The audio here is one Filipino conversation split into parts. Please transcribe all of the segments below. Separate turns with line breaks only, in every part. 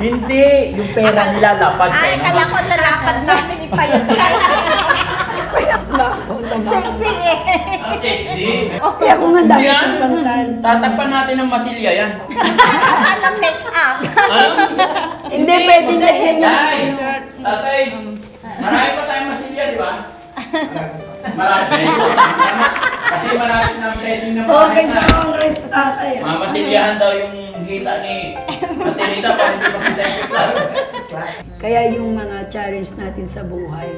Hindi, yung pera nila lapad
Ay,
sa'yo
kala
naman.
ko nalapad namin ipayat kayo.
Payat ba ako?
Sexy eh.
Ang sexy.
Kaya ako nga dami
Yan.
kong pantal.
Tatakpan natin ng masilya yan.
Tama ng make-up.
Ano?
Hindi, pwede na yan.
Tay, tatay, marami pa tayong masilya, di ba? Marami. Kasi marami na ang blessing ng
Okay,
mga
sa congress tatay.
Mamasilyahan daw yung hita ni Atenita para hindi makita yung klaro.
Kaya yung mga challenge natin sa buhay,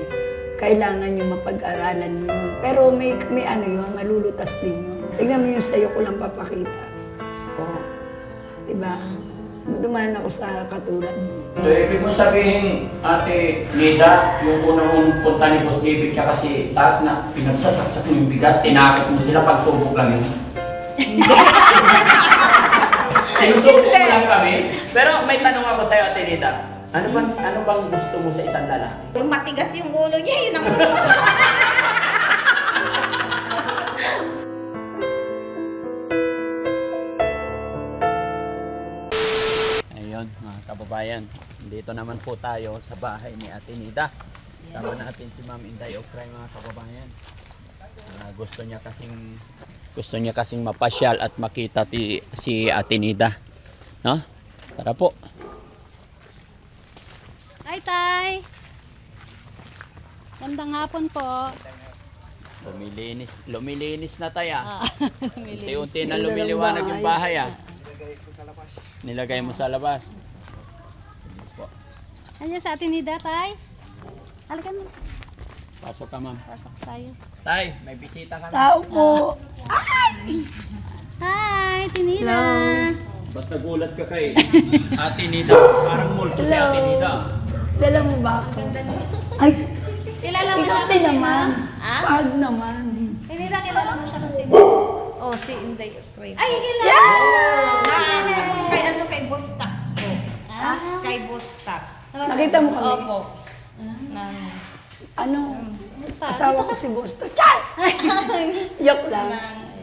kailangan yung mapag-aralan mo yun. Pero may ano yun, malulutas din yun. Tignan mo yung sa'yo ko lang papakita. Oo. Diba? Dumaan ako sa katulad mo.
So, ibig mo sabihin, Ate Nida, yung unang punta ni Boss David tsaka si Tat na pinagsasaksak mo yung bigas, tinakot mo sila pagtubok lang yun. Sinusubok mo lang kami. Pero may tanong ako sa'yo, Ate Nida. Ano bang gusto mo sa isang lalaki?
Yung matigas yung ulo niya, yun ang gusto ko.
Ayun, mga kababayan. Dito naman po tayo sa bahay ni Ate Nida. Tama natin si Ma'am Inday Okray, mga kababayan. Gusto niya kasing mapasyal at makita si Ate Nida. No? Tara po.
Hi, Tay! Gandang hapon po.
Lumilinis na tayo.
Lumilinis.
Unti-unti na lumiliwanag yung bahay ah. Nilagay mo sa labas.
Ano sa atin ni Tay? Halika mo.
Pasok ka, ma'am.
Pasok tayo.
Tay, may bisita kami.
Tao po.
Hi, Tinida!
Basta gulat ka kay Ate Nida. Parang multo si Ate Nida.
Dala mo ba ako? Ay,
Kilala mo
ikaw
siya
din
kasi
naman.
Ah?
Pag naman.
Tinida, kilala mo siya kasi
Oh, si Inday Okray.
Ay, kilala!
Kay ano, kay Boss Tax po.
Ah,
Kay Boss Tax.
Nakita mo kami?
Opo.
Ano?
basta.
Asawa ko si Boss. Char! Joke lang.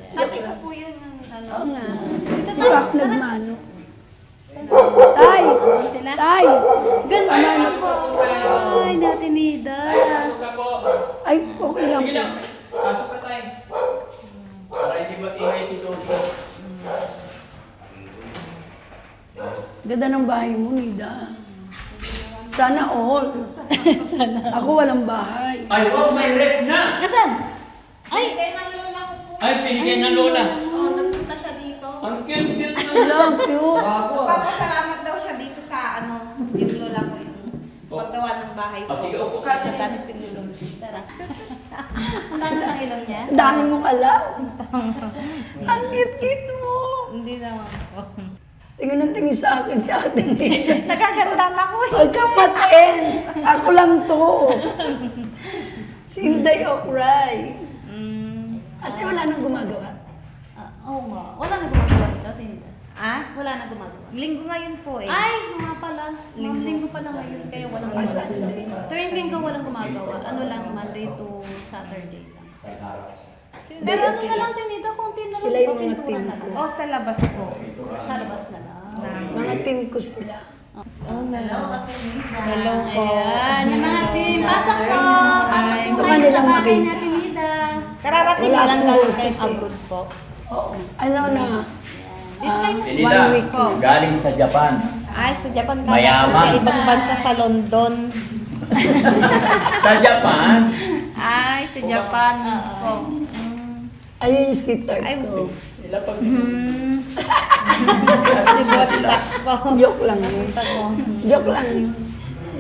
Sabi ko po yun yung ano.
Oo nga. Di ba ako nagmano? Tay!
Sila?
Tay!
Ganda na po. Ay, natin Nida.
Pasok ka po.
Ay, okay lang
Sige
po.
lang. Pasok ka tayo. Para hindi mag-ingay si Dodo.
Ganda ng bahay mo, Nida. Sana all. Sana. Ako walang bahay.
Ay, wow, may rep na.
Nasaan? Ay,
Kaya ng lola ko po.
Ay, binigyan ng lola.
Oh, nagpunta siya dito.
Ang cute-cute na.
Hello, cute.
Papasalamat daw siya dito sa ano, yung lola ko yung paggawa ng bahay ko.
Oh, sige, upo ka.
Sa dati tinulong.
tara. Ang dami sa ilong niya.
Ang dami mong alam. Ang cute-cute mo.
Hindi naman po.
Tingin ng tingin sa akin si Ate Nida.
Nagaganda na ko eh.
Huwag kang matens. Ako lang to. Si Inday Okray. Kasi wala nang gumagawa.
Oo nga. Wala na gumagawa dito, Tinida.
Ah?
Wala na gumagawa.
Linggo ngayon po eh.
Ay, nga pala. Linggo pala ngayon, kaya walang
Ah,
gumagawa.
Sunday.
Tuwing linggo walang gumagawa. Ano lang, Monday to Saturday lang. Pero ano na lang, Tinida, konti na lang.
Sila yung mga
pintura
team
na
ko.
lang.
O sa labas po.
Sa labas na lang.
Mga team ko sila.
Hello po.
Ayan, yung mga team. Pasok po. Pasok po
Gusto
kayo sa
nilang
bahay
makita.
natin, Nida.
Kararating
Wala
lang
akong
galing
boses
kayo
eh.
abroad po.
Oo. Ano na?
Dito kayo.
Nida,
1 week na.
galing sa Japan.
Ay, sa Japan ka
Mayaman.
sa ibang bansa sa London.
Sa Japan?
Ay, sa Japan po.
Ayun yung sweetheart
Ay,
ko.
Sila pag...
Si Boss Tax po.
Joke lang yun. Joke lang yun.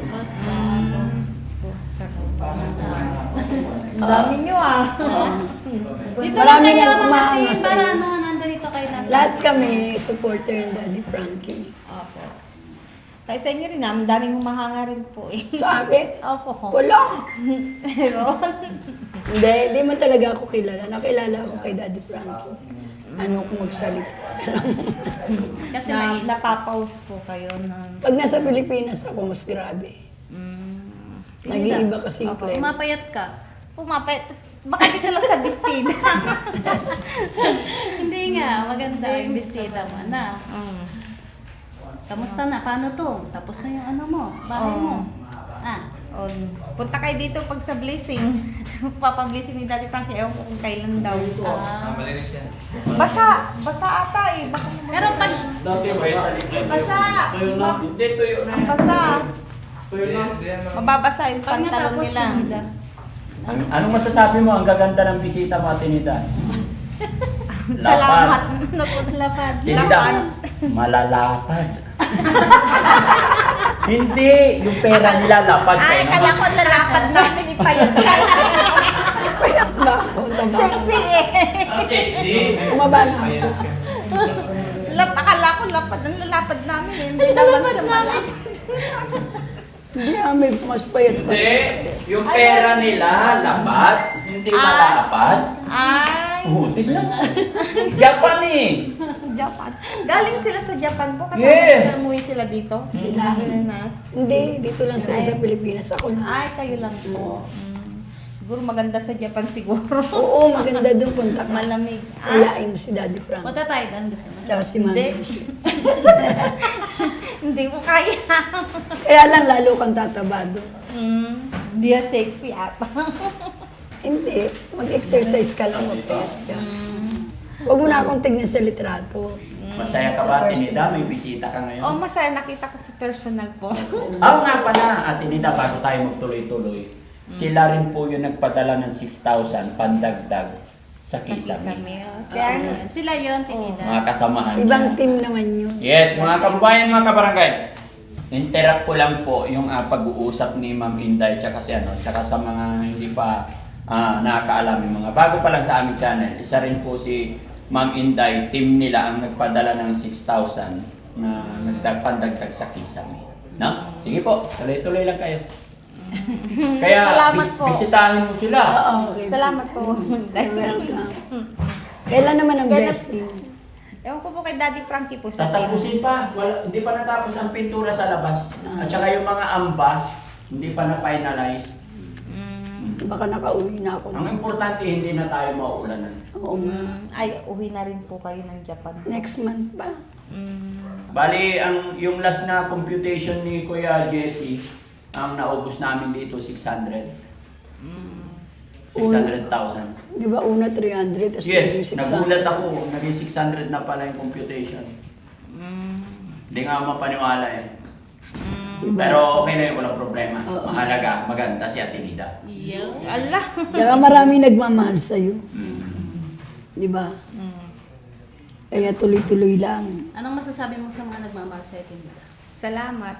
Boss Tax po. Ang dami nyo ah.
Dito
Marami
lang kayo,
nang
mga
kumahanga
team.
sa
Para
iyo.
ano, nandito kayo nasa.
Lahat kami supporter ng Daddy Frankie.
Opo. Kaya sa inyo rin ah, ang daming humahanga rin po eh.
Sa akin,
Opo.
wala.
Meron.
Hindi man talaga ako kilala. Nakilala ako kay Daddy Frankie. Ano kung magsalita.
Kasi may...
Napapause po kayo ng...
Pag nasa Pilipinas ako, mas grabe. Nag-iiba kasi yung play.
Pumapayat ka.
Pumapet. Baka dito lang sa Bistina.
Hindi nga, maganda yung bestida mo na. Kamusta na? Paano to? Tapos na yung ano mo, bahay mo.
Oh, punta kayo dito pag sa blessing. Papa-blessing ni Daddy Frankie. Ewan ko kung kailan daw.
Malinis yan.
Basa ah eh. Baka
Pero pag,
Dati ba sa likod?
Basa.
Hindi, tuyo na yan.
Basa.
Tuyo na.
Mababasa yung
pag
pantalon
natapos
nila.
yung nila.
Anong masasabi mo? Ang gaganda ng bisita mo, Tinida.
Salamat.
Lapad.
Tinida, malalapad. Hindi, yung pera nila lapad.
Ay,
Kaya
kala
naman.
ko nalapad namin ipayat siya. Sexy eh.
Sexy.
Bumaba na.
Akala ko lapad. Ang lalapad namin eh. Hindi naman siya malapad.
Hindi may mas payat pa.
Hindi, yung pera nila lapad, hindi malapad.
Ay,
Oh, tignan. Japan eh.
Japan. Galing sila sa Japan po kasi
Yes.
umuwi sila dito.
Sila?
Pilipinas.
Hindi, dito lang sila sa Pilipinas. Ako na.
Ay, kayo lang po. Siguro maganda sa Japan siguro.
Oo, maganda doon punta ka.
Malamig.
Ayain mo si Daddy Frank.
Punta tayo doon, gusto mo.
Tsaka si Mami.
Hindi. Hindi ko kaya.
Kaya lang lalo kang tataba doon.
Hindi sexy ata.
Hindi, mag-exercise ka lang magpayat ka. Huwag mo na akong tignan sa litrato.
Masaya ka ba, Tinida? May bisita ka ngayon?
Oh, masaya. Nakita ko sa personal po.
Oo nga pala, Ate Nida, bago tayo magtuloy-tuloy, sila rin po yung nagpadala ng 6,000 pandagdag sa
Sa
Kisame.
Kisame. Kaya
Ayan, sila yun, tinida.
Mga kasamahan
Ibang
niya.
team naman yun.
Yes, mga kababayan, mga kabarangay. Interrupt ko lang po yung pag-uusap ni Ma'am Inday tsaka sa mga hindi pa nakakaalam yung mga bago pa lang sa aming channel. Isa rin po si Ma'am Inday, team nila ang nagpadala ng 6,000 na nagpandagdag sa Kisame. No? Sige po, tuloy-tuloy lang kayo. Kaya
Salamat po.
bisitahin mo sila.
Oo, okay.
Salamat po.
Welcome. Kailan naman ang
Kailan-
blessing?
Ewan ko po kay Daddy Frankie po sa team.
Tatapusin pa. Hindi pa natapos ang pintura sa labas. At saka yung mga amba, hindi pa na-finalize.
Baka nakauwi na ako.
Ang importante, hindi na tayo mauulanan.
Oo nga.
Ay, uwi na rin po kayo ng Japan.
Next month pa.
Bali, yung last na computation ni Kuya Jesse, ang naubos namin dito, 600. 600,000.
Di ba una 300, tapos naging
Yes,
600.
nagulat ako. Naging 600 na pala yung computation. Hindi nga mapaniwala eh.
Diba?
Pero okay na yun, walang problema.
Oo.
Mahalaga, maganda si Ate Nida.
Allah.
Tsaka marami nagmamahal sa'yo.
Mm.
Di ba? Kaya tuloy-tuloy lang.
Anong masasabi mo sa mga nagmamahal sa tinida?
Salamat.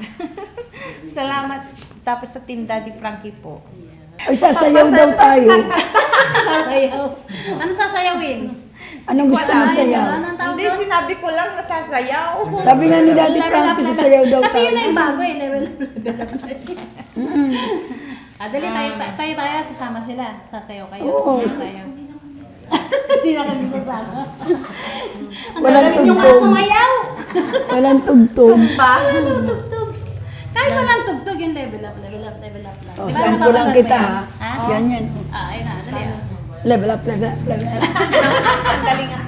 Salamat. Tapos sa team Daddy Frankie po.
Ay, sasayaw daw tayo.
Sasayaw. Ano sasayawin?
Anong gusto mo sayaw?
Anong tawag
Hindi,
doon?
sinabi ko lang nasasayaw.
Sabi nga ni Daddy
Level up,
Frankie,
level up.
sasayaw daw
Kasi yun na
tayo.
yung bago eh, level up. Dali tayo, sasama sila. Sasayaw kayo.
Oo.
Sasayaw. Hindi na kami sasama. Ang
Walang
gagawin yung mga
tugtog.
sumayaw.
Walang tugtog.
Sumba.
Walang tugtog. Kahit walang tugtog yung level up lang.
Oh,
Di ba
sample lang
natatagal
kita
ba
ha.
yun? Ha?
Ganyan.
Ayun na, dali.
Level up, level up, level up.
Ang galing ah.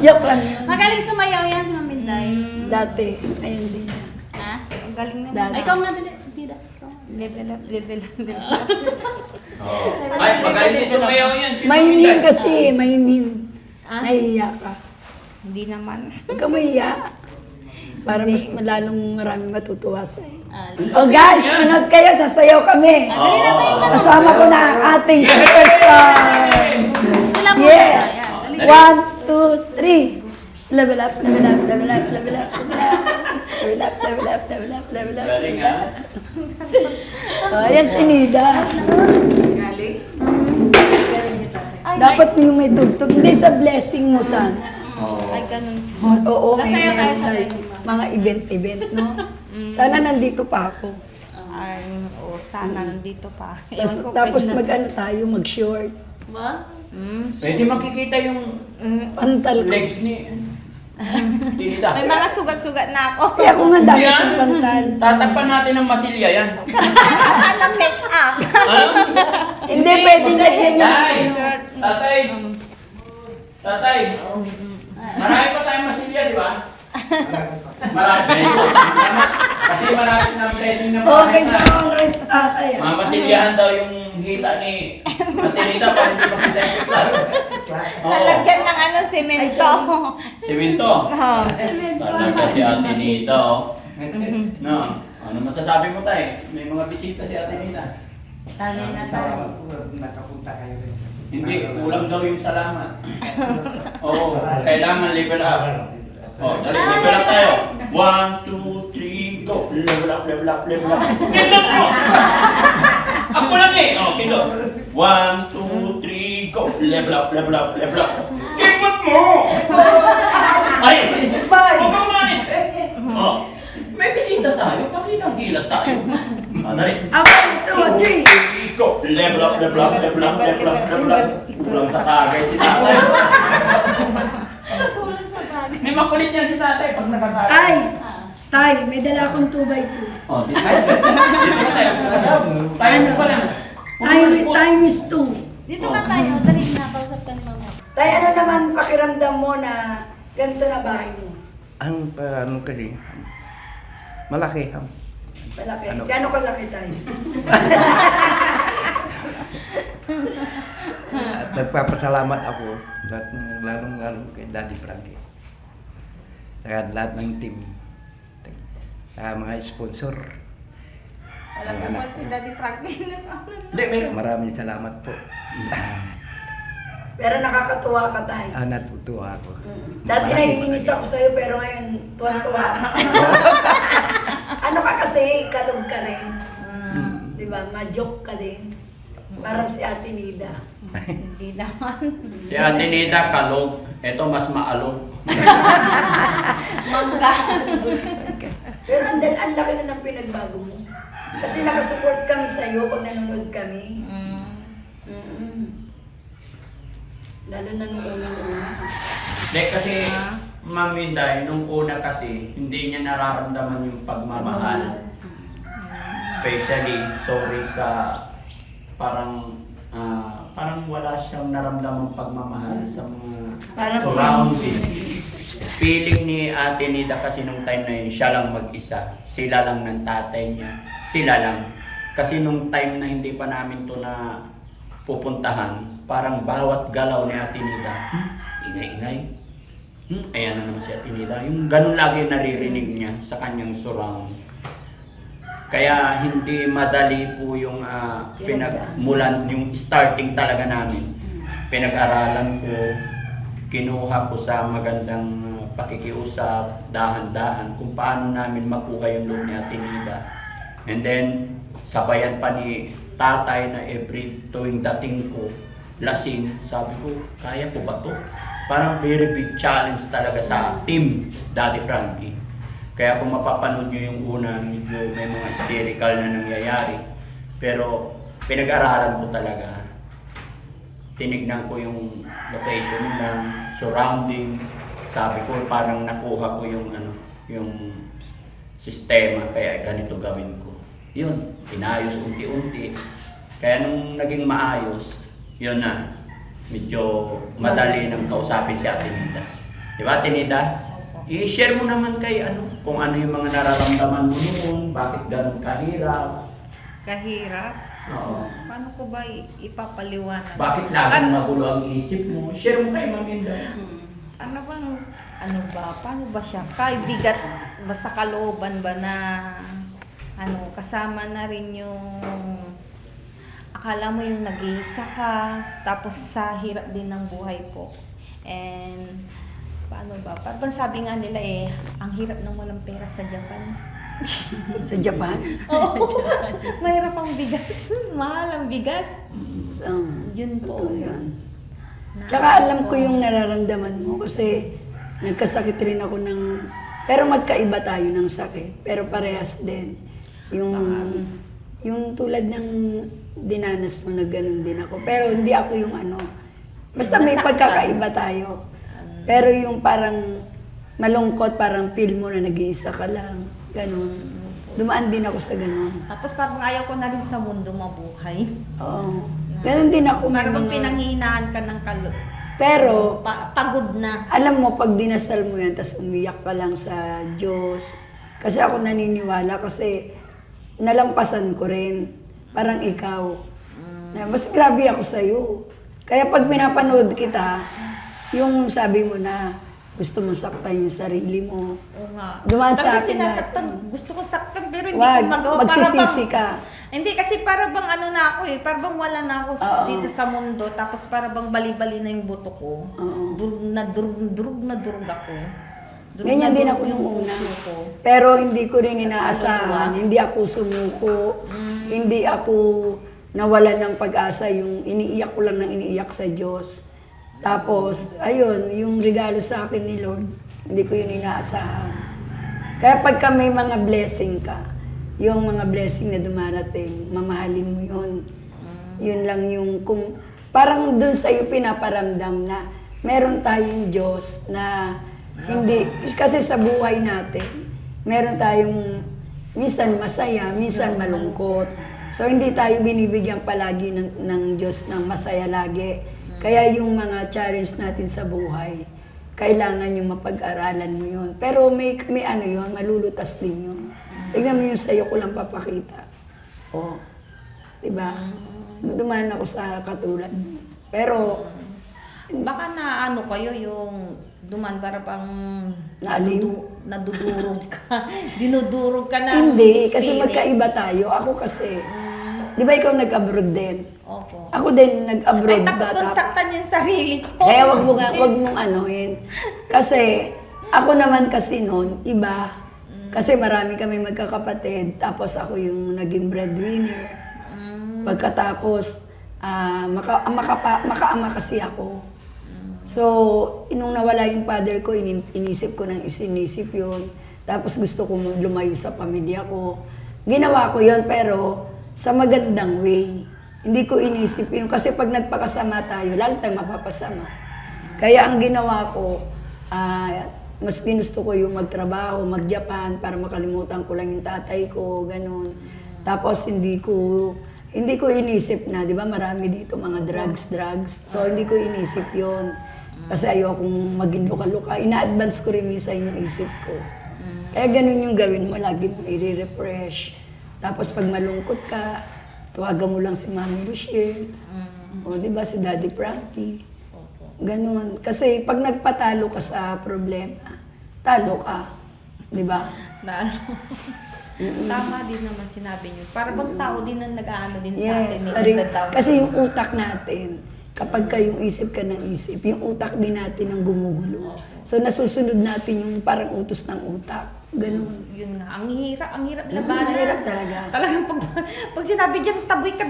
Joke lang yun.
Magaling sumayaw yan si Ma'am Minday.
Dati, ayun din.
Ha?
Ang galing naman.
Dati.
Ay, ikaw nga dali. Tida, ikaw.
Level up, level up, level up.
Ay, magaling din sumayaw yan. Si
Mainin
Ma'am
kasi, mainin.
Ah?
Nahihiya ka.
Hindi naman.
Huwag ka mahiya. Para mas malalong marami matutuwa sa'yo.
Ah,
Oh guys, manood kayo, sasayaw kami.
dali na tayo.
Kasama ko na ang ating superstar.
Sila muna.
Yes.
Ayan, dali.
1, 2, 3. Level up, level up, level up, level up, level up. Level up, level up, level up, level up.
Galing ha.
Oh, ayan si Nida.
Galing?
Dapat yung may tugtog. Hindi sa blessing mo sana.
Ay, ganun.
Oo, may
Sasayaw tayo sa
mga-
blessing mo.
mga event, no? Sana nandito pa ako.
Ay, sana nandito pa.
Tapos mag-ano tayo, mag-short.
Ba?
Pwede makikita yung
Pantal ko.
legs ni Tinida.
May mga sugat-sugat na ako.
Kaya ako nga dami
Yan.
kong pantal.
Tatakpan natin ng masilya yan.
Kaka ng make-up.
Ano?
Hindi, pwede na yan yung...
Tay! Tatay! Tatay! Marami pa tayong masilya, di ba? Marami. Kasi malapit na ang blessing ng
Okay,
mga
sa congrats tatay.
Mamasilyahan daw yung hita ni Atenita para hindi makita yung reklamo. Oo.
Lalagyan ng semento.
Siminto.
Oh.
Talaga si Atenita, oh. No, ano masasabi mo tayo? May mga bisita si Atenita.
Tali na tayo.
Salamat po, nakapunta kayo rin.
Hindi, kulang daw yung salamat. Oo, kailangan level up. Oh, dali, level up tayo. 1, 2, 3, go! Level up, level up, level up. Kindot mo! Ako lang eh! Oh, kindot. 1, 2, 3, go! Level up, level up, level up. Kindot mo! Ay!
Smile!
Oh, mamanis! Oh, may bisita tayo. Pakita ang gilas tayo. Ah, dali.
1, 2, 3.
Go! Level up, level up, level up, level up, level up. Kulang sa tagay si tatay.
Kulang sa bagay.
May makulit yan si tatay pag nakatagay.
Tay! Tay, may dala akong 2x2.
Oh, di tayo. Tayo pa lang.
Time is 2.
Dito ka tayo, dali na, kausap ka ni mama.
Tay, ano naman pakiramdam mo na ganito na bahay mo?
Ang ano kasi, malaki.
Malaki.
Ano?
Gano'ng kalaki tayo?
At nagpapasalamat ako, lalong kay Daddy Frankie. Saka lahat ng team. Saka mga sponsor.
Alam mo ba si Daddy Franklin?
Hindi, meron.
Maraming salamat po.
Pero nakakatuwa ka tayo.
Natutuwa ako.
Dati
Malaki
naiinis
talaga.
ako sa'yo pero ngayon tuwan-tuwa ako sa'yo. Ano ka kasi, kalog ka rin. Diba? Ma-joke ka din. Parang si Ate Nida.
Hindi naman.
Si Ate Nida, kalog. Ito mas maalog.
Mangga.
Pero ang laki na ng pinagbago mo. Kasi nakasupport kami sa'yo pag nanonood kami. Mm-mm. Lalo na nung unang-una.
Hindi, kasi Ma'am Inday, nung una kasi, hindi niya nararamdaman yung pagmamahal. Especially, sorry sa parang parang wala siyang naramdamang pagmamahal sa mga
Parang
surrounding. Feeling ni Ate Nida kasi nung time na yun, siya lang mag-isa. Sila lang ng tatay niya. Sila lang. Kasi nung time na hindi pa namin to na pupuntahan, parang bawat galaw ni Ate Nida, ingay-ingay. Ayan na naman si Ate Nida. Yung ganun lagi naririnig niya sa kanyang surround. Kaya hindi madali po yung pinagmulan, yung starting talaga namin. Pinag-aralan ko, kinuha ko sa magandang pakikiusap, dahan-dahan, kung paano namin makuha yung loob ni Ate Nida. And then, sabayan pa ni tatay na every tuwing dating ko, lasing, sabi ko, kaya ko ba to? Parang very big challenge talaga sa team Daddy Frankie. Kaya kung mapapanood nyo yung una, medyo may mga hysterical na nangyayari. Pero pinag-aralan ko talaga. Tinignan ko yung location lang, surrounding. Sabi ko, parang nakuha ko yung yung sistema, kaya ganito gawin ko. Yun, inayos unti-unti. Kaya nung naging maayos, yun na. Medyo madali nang kausapin si Ate Nida. Di ba, Ate Nida? I-share mo naman kay kung ano yung mga nararamdaman mo noon, bakit ganun kahirap.
Kahirap?
Oo.
Paano ko ba ipapaliwanag?
Bakit laging magulo ang isip mo? Share mo kay Ma'am Inday.
Paano ba siya? Kaibigat ba sa kalooban ba na kasama na rin yung akala mo yung nag-iisa ka, tapos sa hirap din ng buhay po. And paano ba? Parang sabi nga nila ang hirap ng walang pera sa Japan.
Sa Japan?
Oo. Mahirap ang bigas. Mahal ang bigas.
So,
Yun po.
totoo yun. Tsaka alam ko yung nararamdaman mo kasi nagkasakit rin ako ng... Pero magkaiba tayo ng sakit. Pero parehas din. Yung tulad ng dinanas mo na ganun din ako. Pero hindi ako yung basta may pagkakaiba tayo. Pero yung parang malungkot, parang feel mo na nag-iisa ka lang. Ganun. Dumaan din ako sa ganun.
Tapos parang ayaw ko na rin sa mundo mabuhay.
Oo. Ganun din ako. may
Parang
mga-
pinanghihinaan ka ng
Pero,
Pagod na.
alam mo, pag dinasal mo yan, tas umiyak ka lang sa Diyos. Kasi ako naniniwala kasi nalampasan ko rin. Parang ikaw. Na, mas grabe ako sa'yo. Kaya pag pinapanood kita, yung sabi mo na gusto mo saktan yung sarili mo.
Oo nga.
Dumaan sa
Talagang
akin na-
sinasaktan. Gusto ko saktan pero hindi
Wag,
ko magawa.
magsisisi ka.
Hindi kasi para bang ano na ako eh. Para bang wala na ako
Oo.
dito sa mundo. Tapos para bang bali-bali na yung buto ko.
Oo.
Durug na durug ako. Durug
Ganyan
na
din
durug
ako
yung
nung una.
puso ko.
Pero hindi ko rin inaasahan, hindi ako sumuko, hindi ako nawalan ng pag-asa, yung iniiyak ko lang ng iniiyak sa Diyos. Tapos, ayun, yung regalo sa akin ni Lord, hindi ko yun inaasahan. Kaya pagka may mga blessing ka, yung mga blessing na dumarating, mamahalin mo yun. Yun lang yung, kung, parang dun sa'yo pinaparamdam na meron tayong Diyos na hindi, kasi sa buhay natin, meron tayong minsan masaya, minsan malungkot. So hindi tayo binibigyan palagi ng Diyos ng masaya lagi. Kaya yung mga challenge natin sa buhay, kailangan yung mapag-aralan mo yun. Pero may ano yun, malulutas din yun. Tignan mo yung sa'yo ko lang papakita. O, diba? Dumaan ako sa katulad mo. Pero,
Baka na ano kayo yung duman para pang
Naalim?
nadudurog ka. Dinudurog ka na.
hindi, kasi
spirit.
magkaiba tayo. Ako kasi, di ba ikaw nag-abroad din?
Opo.
Ako din
Ay,
nag-abroad.
takot kong
bata.
saktan yung sarili ko.
Kaya wag mong anuhin. Kasi, ako naman kasi noon, iba. Kasi marami kami magkakapatid. Tapos ako yung naging breadwinner. Pagkatapos, makaama kasi ako. So, nung nawala yung father ko, inisip ko ng isinisip yun. Tapos gusto ko lumayo sa pamilya ko. Ginawa ko yun, pero sa magandang way. Hindi ko inisip yun. Kasi pag nagpakasama tayo, lalo tayong mapapasama. Kaya ang ginawa ko, mas ginusto ko yung magtrabaho, mag-Japan, para makalimutan ko lang yung tatay ko, ganun. Tapos hindi ko inisip na, di ba, marami dito mga drugs. So, hindi ko inisip yon. Kasi ayokong maging luka-luka. Ina-advance ko rin minsan yung isip ko. Kaya ganun yung gawin mo, lagi mo i-refresh. Tapos pag malungkot ka, tawagan mo lang si Mami Rochelle. O, di ba, si Daddy Frankie. Ganun. Kasi pag nagpatalo ka sa problema, talo ka. Di ba?
Na ano. Tama din naman sinabi niyo. Para bang tao din na nag-aano din sa atin.
Yes,
may nagdadaw.
kasi yung utak natin, kapag yung isip ka ng isip, yung utak din natin ang gumugulo. So nasusunod natin yung parang utos ng utak. Ganun.
Yun nga, ang hirap labanan.
Mahirap talaga.
Talagang pag sinabi diyan taboy ka,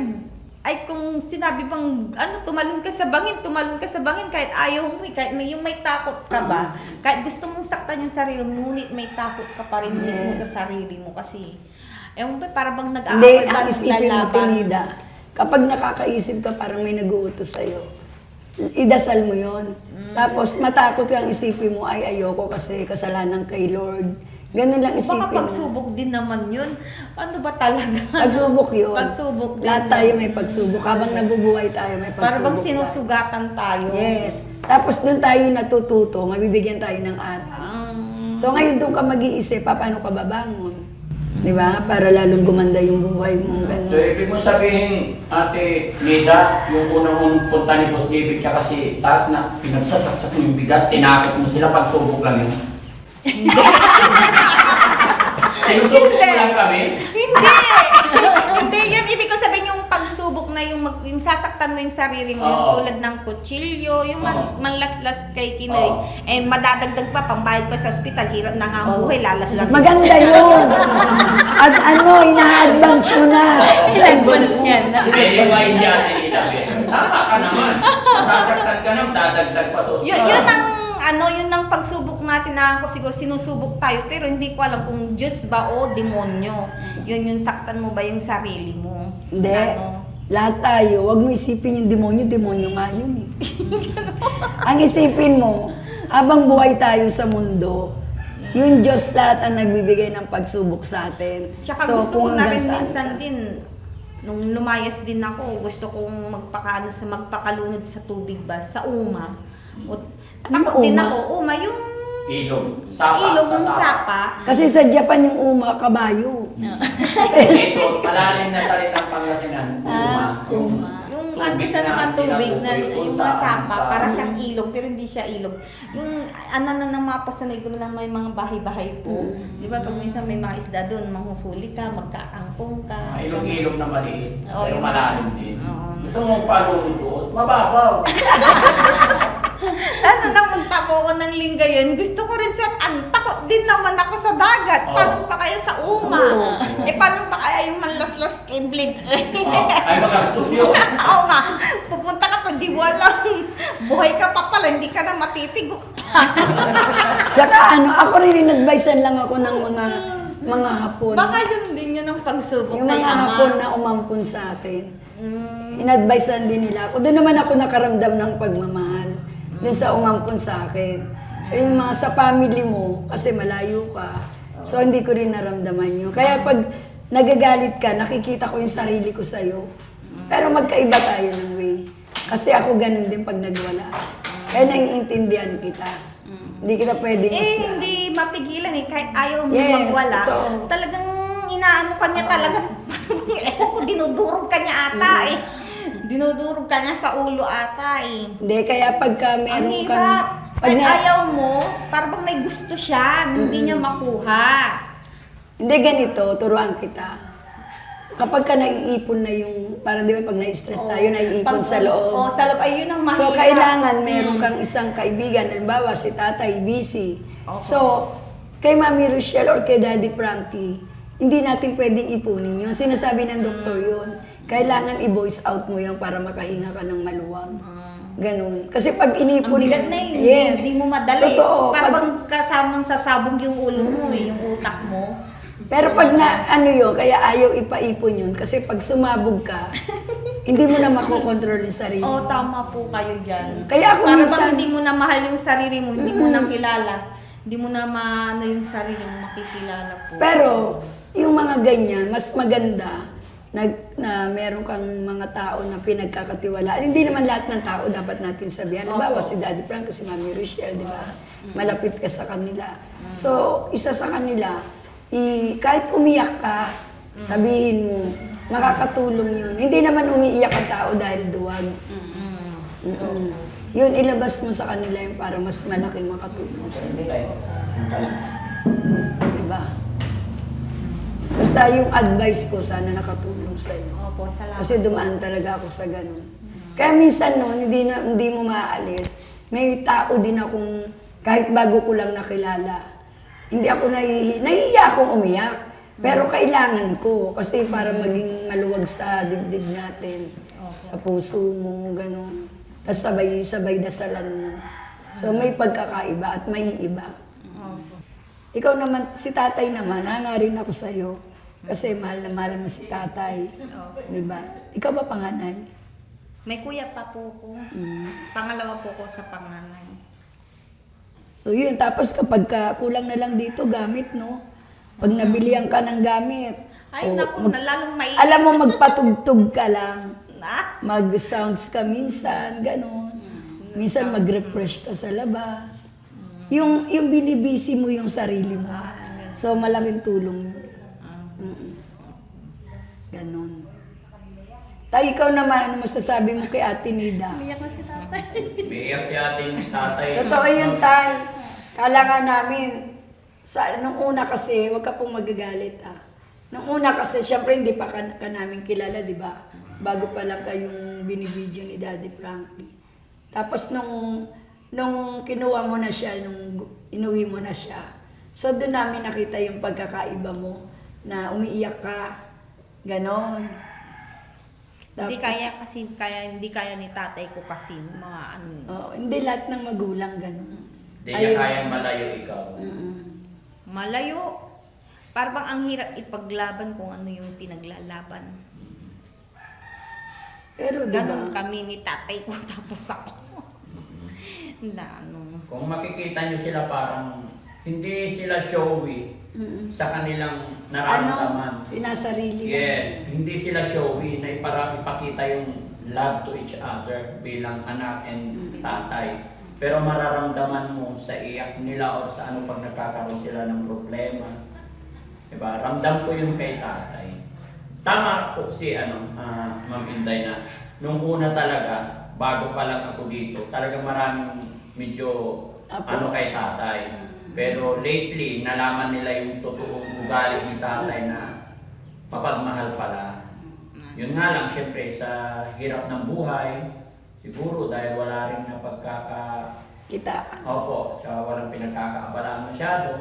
ay kung sinabi bang tumalon ka sa bangin kahit ayaw mo, kahit yung may takot ka ba, kahit gusto mong saktan yung sarili mo, ngunit may takot ka pa rin mismo sa sarili mo kasi ewan ba, para bang
Hindi,
nag-aaway ba
ang isipin mo,
lalaban?
Tinida, kapag nakakaisip ka, parang may nag-uutos sa'yo, idasal mo yon. Tapos matakot kang isipin mo, ay ayoko kasi kasalanan kay Lord. Ganun lang isipin
Baka
mo.
pagsubok din naman yun. Ano ba talaga?
Pagsubok yun.
Pagsubok din.
Lahat tayo may pagsubok. Habang nabubuhay tayo, may pagsubok.
Para bang
tayo.
sinusugatan tayo.
Yes. Tapos doon tayo natututo, mabibigyan tayo ng aral. So ngayon doon ka mag-iisip, paano ka babangon? Di ba? Para lalong gumanda yung buhay mo. Ganun.
So, ibig mo sabihin, Ate Nida, yung unang mong punta ni Boss David tsaka si Tat na pinagsasaksak mo yung bigas, tinakot mo sila, pagsubok lang yun. Sinusubok mo lang kami?
Hindi! Hindi yun. Ibig ko sabihin yung pagsubok na yung sasaktan mo yung sarili mo, yung
Oo.
tulad ng kutsilyo, yung
Oo.
manlaslas kay kinay,
Oo.
and madadagdag pa, pambayad pa sa ospital, hirap na nga ang buhay, lalaslas.
Maganda yun! At ina-advance mo na.
In-advance niyan.
Hindi, yung ay si Ate Nida. Tama ka naman. Masasaktan ka naman, dadagdag pa sa ospital.
Yun ang pagsubok natin na ako siguro sinusubok tayo pero hindi ko alam kung Diyos ba o demonyo. Yun yung saktan mo ba yung sarili mo?
Hindi.
Ano?
Lahat tayo, wag mo isipin yung demonyo nga yun eh. Ang isipin mo, habang buhay tayo sa mundo, yung Diyos lahat ang nagbibigay ng pagsubok sa atin.
Tsaka
So,
gusto ko
kung
na rin
hanggang saan
minsan
ka.
din, nung lumayas din ako, gusto kong magpakalunod sa tubig ba, sa uma. Takot din
uma?
ako, yung
Ilog. Sapa.
ilog, yung
sa
sapa.
Kasi sa Japan yung uma, kabayo.
Ito, malalim na salitang Pangasinan. Uma.
Yung
Tubig
isa naman tubig na
kinabubuyo
yung
sa-
mga sapa,
sa-
para siyang ilog, pero hindi siya ilog. Yung ng mga pasanay ko na may mga bahay-bahay po. Di ba pag minsan may mga isda doon, manghuhuli ka, magkakangkong ka.
Ilog-ilog na maliit.
Oo,
Pero
yung
malalim
mga-
din.
Oo.
Gusto mong palulunod? Mababaw.
Ano namunta po ako ng Lingayen, gusto ko rin sir, takot din naman ako sa dagat.
Oo.
Paano pa kaya sa uma?
Oo.
Paano pa kaya yung manlaslas kiblit?
Ay, magastos yun.
Oo nga, pupunta ka pa, di mo alam. Buhay ka pa pala, hindi ka na matitigo.
Tsaka ako rin advisean lang ako ng mga hapon.
Baka yun din yun ang pagsubok
Yung
kay
mga
ama.
hapon na umampun sa akin.
Mm,
In-advisean din nila ako. Doon naman ako nakaramdam ng pagmamahal. Doon sa umampun sa akin. Yung mga sa family mo, kasi malayo ka. So, hindi ko rin naramdaman yun. Kaya pag nagagalit ka, nakikita ko yung sarili ko sa'yo. Pero magkaiba tayo ng way. Kasi ako ganun din pag nagwala. Kaya naiintindihan kita. Hindi kita pwedeng
hindi mapigilan kahit ayaw mo
Yes,
magwala.
totoo.
Talagang inaano ka niya talaga, ewan ko, dinudurog ka niya ata Dinudurog ka niya sa ulo ata
Hindi, kaya pagka
Ang
meron
hirap.
kang...
Pag ayaw mo, parang may gusto siya, hindi niya makuha.
Hindi ganito, turuan kita. Kapag ka naiipon na yung, parang di ba pag na-stress tayo, naiipon sa loob.
Sa loob, ayun ang mahirap.
So, kailangan meron kang isang kaibigan, halimbawa si tatay, busy.
Opo.
So, kay Mami Rochelle or kay Daddy Frankie, hindi natin pwedeng ipunin yun. Sinasabi ng doktor yun. Kailangan i-voice out mo yan para makahinga ka ng maluwag. Ganun. Kasi pag
Ang
inipon...
bigat na yun,
Yes.
hindi mo madali.
Totoo.
Parang kasamang sasabog yung ulo mo yung utak mo.
Pero pag na, yun, kaya ayaw ipaipon yun. Kasi pag sumabog ka, hindi mo na makokontrol yung sarili.
Oo, tama po kayo dyan.
Kaya ako
Parang
minsan-
bang hindi mo na mahal yung sarili mo, hindi mo na kilala. Hindi mo na maano yung sarili mo, makikilala po.
Pero, yung mga ganyan, mas maganda na meron kang mga tao na pinagkakatiwalaan. Hindi naman lahat ng tao dapat natin sabihan. Halimbawa, si Daddy Frank, si Mami Rochelle, di ba? Malapit ka sa kanila. So, isa sa kanila, kahit umiyak ka, sabihin mo, makakatulong yun. Hindi naman umiiyak ang tao dahil duwag. Mm-mm. Yun, ilabas mo sa kanila yun para mas malaking makatulong sa Diba? Basta yung advice ko, sana nakatulong sa'yo.
Opo, salamat.
Kasi dumaan talaga ako sa ganun. Kaya minsan noon, hindi mo maaalis. May tao din akong, kahit bago ko lang nakilala, hindi ako nahihiya akong umiyak. Pero kailangan ko, kasi para maging maluwag sa dibdib natin. Sa puso mo, gano'n. Tapos sabay dasalan mo. So may pagkakaiba at may iba. Ikaw naman, si tatay naman, hanga rin ako sa'yo. Kasi mahal na mahal mo si tatay. Di ba? Ikaw ba panganay?
May kuya pa po ko. Pangalawa po ko sa panganay.
So yun, tapos kapag kulang na lang dito, gamit, no? Pag nabilihan ka ng gamit.
Ay,
o
naku, lalong may...
alam mo, magpatugtog ka lang.
Na?
Mag-sounds ka minsan, gano'n. Minsan mag-refresh ka sa labas. Yung binibisi mo yung sarili mo. So, malaking tulong yun. Ganon. Tayo, ikaw naman, ano masasabi mo kay Ate Nida?
Umiyak na si tatay.
Biiyak si ating tatay.
Totoo yun, Tay. Kala nga namin, nung una kasi, wag ka pong magagalit, Nung una kasi, syempre hindi pa ka namin kilala, di ba? Bago pa lang kayong binibidyo ni Daddy Frankie. Tapos nung kinuha mo na siya, nung inuwi mo na siya, so doon namin nakita yung pagkakaiba mo, na umiiyak ka, ganon.
Hindi kaya ni tatay ko kasi mga ano.
Hindi lahat ng magulang ganon.
Hindi niya kayang malayo ikaw.
Malayo. Parang ang hirap ipaglaban kung ano yung pinaglalaban.
Pero
Ganon
diba,
kami ni tatay ko tapos ako. Na ano.
Kung makikita nyo sila parang hindi sila showy sa kanilang nararamdaman.
sinasarili.
Yes, hindi sila showy na ipakita yung love to each other bilang anak and tatay. pero mararamdaman mo sa iyak nila o sa ano pag nagkakaroon sila ng problema. Diba? Ramdam ko yung kay tatay. Tama po si Ma'am Inday na nung una talaga, bago pa lang ako dito, talagang maraming medyo
Apo.
kay tatay. Pero lately, nalaman nila yung totoong ugali ni tatay na papagmahal pala. Yun nga lang, syempre, sa hirap ng buhay, siguro dahil wala rin na
Kita.
Opo, tsaka walang pinagkakaabalaan masyado.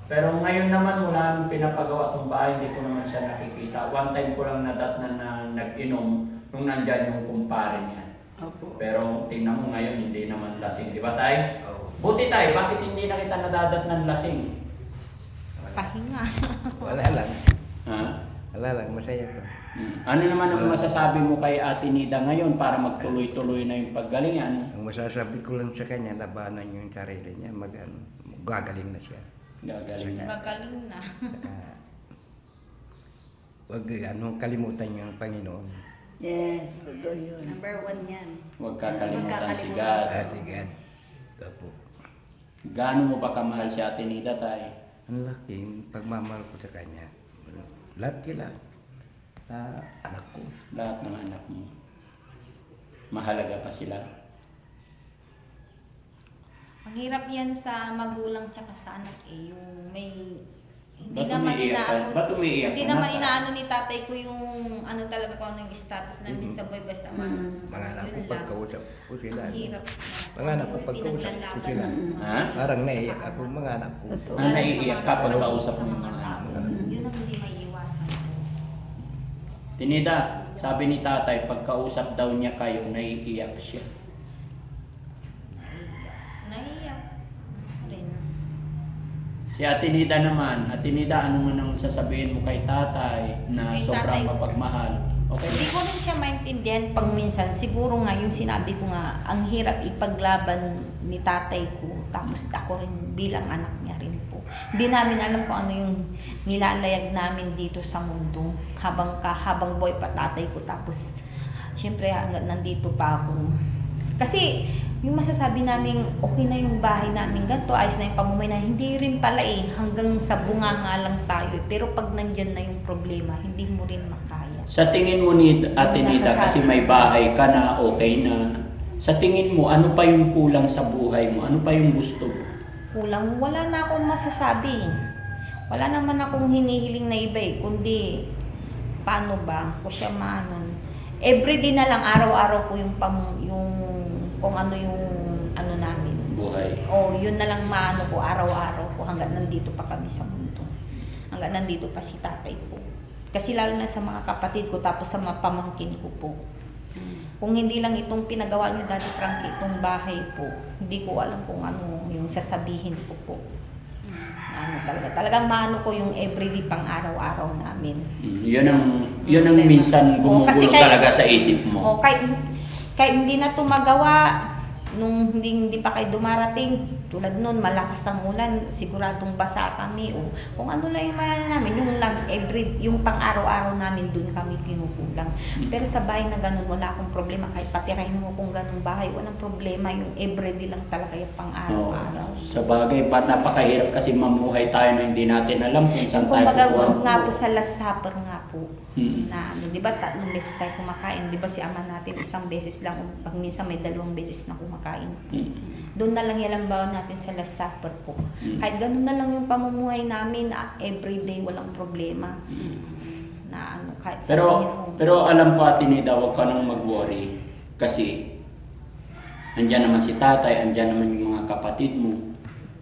Pero ngayon naman wala nang pinapagawa itong bahay, hindi ko naman siya nakikita. One time ko lang nadatnan na nag-inom nung nandyan yung kumpare niya.
Opo.
Pero tingnan mo ngayon, hindi naman lasing. Di ba tay?
Oo.
Buti tay, bakit hindi na kita nadadatnan lasing?
Pahinga.
Wala lang.
Ha?
Wala lang, masaya pa.
Ano naman ang masasabi mo kay Ate Nida ngayon para magtuloy-tuloy na yung paggalingan?
Ang masasabi ko lang sa kanya, labanan yung sarili niya, gagaling na siya.
Gagaling na.
Magaling na.
Huwag kalimutan yung Panginoon.
Yes, totoo yun.
Number 1 yan.
Huwag kakalimutan si
Huwag
God.
Sige. Opo.
Gaano mo ba kamahal si Ate Nida tay?
Ang laki, pagmamahal ko sa kanya. Lahat sila. Anak ko.
Lahat ng anak mo. Mahalaga pa sila.
Ang hirap yan sa magulang tsaka sa anak eh. Yung may... Hindi
Ba't
naman
umiiyak ka?
inaano.
Ba't umiiyak
Hindi
ka
naman
na?
inaano ni tatay ko yung ano talaga kung ano yung status namin sa boy basta
Mga anak ko
yun lang.
pagkausap ko sila.
Ang hirap.
Mga anak ko pagkausap ko sila.
Ha?
Parang naiyak ako mga anak ko.
Totoo.
Naiiyak ka pag kausap mo yung mga anak mo.
Yun ang hindi maiiwasan.
Tinida, sabi ni tatay, pagkausap daw niya kayo, naiiyak siya.
Naiiyak. Rin.
Si Ate Nida naman, Ate Nida, ano man ang sasabihin mo kay tatay na
Kay
sobrang
tatay ko.
mapagmahal? Okay?
Hindi ko rin siya maintindihan pag minsan. Siguro nga yung sinabi ko nga, ang hirap ipaglaban ni tatay ko. Tapos ako rin bilang anak niya rin po. Hindi namin alam kung ano yung nilalayag namin dito sa mundo. Habang boy pa tatay ko. Tapos, syempre hanggang nandito pa ako. Kasi, yung masasabi namin, okay na yung bahay namin, ganito, ayos na yung pamumay na, hindi rin pala eh, hanggang sa bunga nga lang tayo. Pero pag nandyan na yung problema, hindi mo rin makaya.
Sa tingin mo ni Ate
Yung
Nida,
nasasabi.
kasi may bahay ka na, okay na. Sa tingin mo, ano pa yung kulang sa buhay mo? Ano pa yung gusto mo?
Kulang, wala na akong masasabi. Wala naman akong hinihiling na iba eh, kundi paano ba ko siya maanon. Everyday na lang, araw-araw ko yung kung ano yung ano namin.
Buhay.
O yun na lang maano ko, araw-araw ko hanggang nandito pa kami sa mundo. Hanggang nandito pa si tatay ko. Kasi lalo na sa mga kapatid ko, tapos sa mga pamangkin ko po. Kung hindi lang itong pinagawa niyo Daddy Frankie, itong bahay po, hindi ko alam kung ano yung sasabihin ko po. Ano talaga, talagang maano ko yung everyday pang araw-araw namin.
Yun ang minsan gumugulo talaga sa isip mo.
O kahit hindi na ito magawa, nung hindi pa kayo dumarating, tulad nun, malakas ang ulan, siguradong basa kami, o kung ano lang yung namin, yung lang, yung pang araw-araw namin, dun kami kinukulang. Pero sa bahay na ganun, wala akong problema, kahit patirahin mo kung ganung bahay, walang problema, yung everyday lang talaga yung pang araw-araw.
Sa bagay, napakahirap kasi mamuhay tayo na hindi natin alam kung saan
Yung
tayo
kumbaga
kukuha.
nga po sa last supper nga po,
Mm.
na ano, di ba 3 beses tayo kumakain, di ba si ama natin 1 beses lang, o pag minsan may 2 beses na kumakain.
Mm.
Doon na lang yalambaw natin sa last supper po. Kahit ganun na lang yung pamumuhay namin, everyday walang problema. Na ano, kahit sabihin mo.
Pero alam ko Ate Nida, huwag ka nang mag-worry. Kasi, andyan naman si tatay, andyan naman yung mga kapatid mo.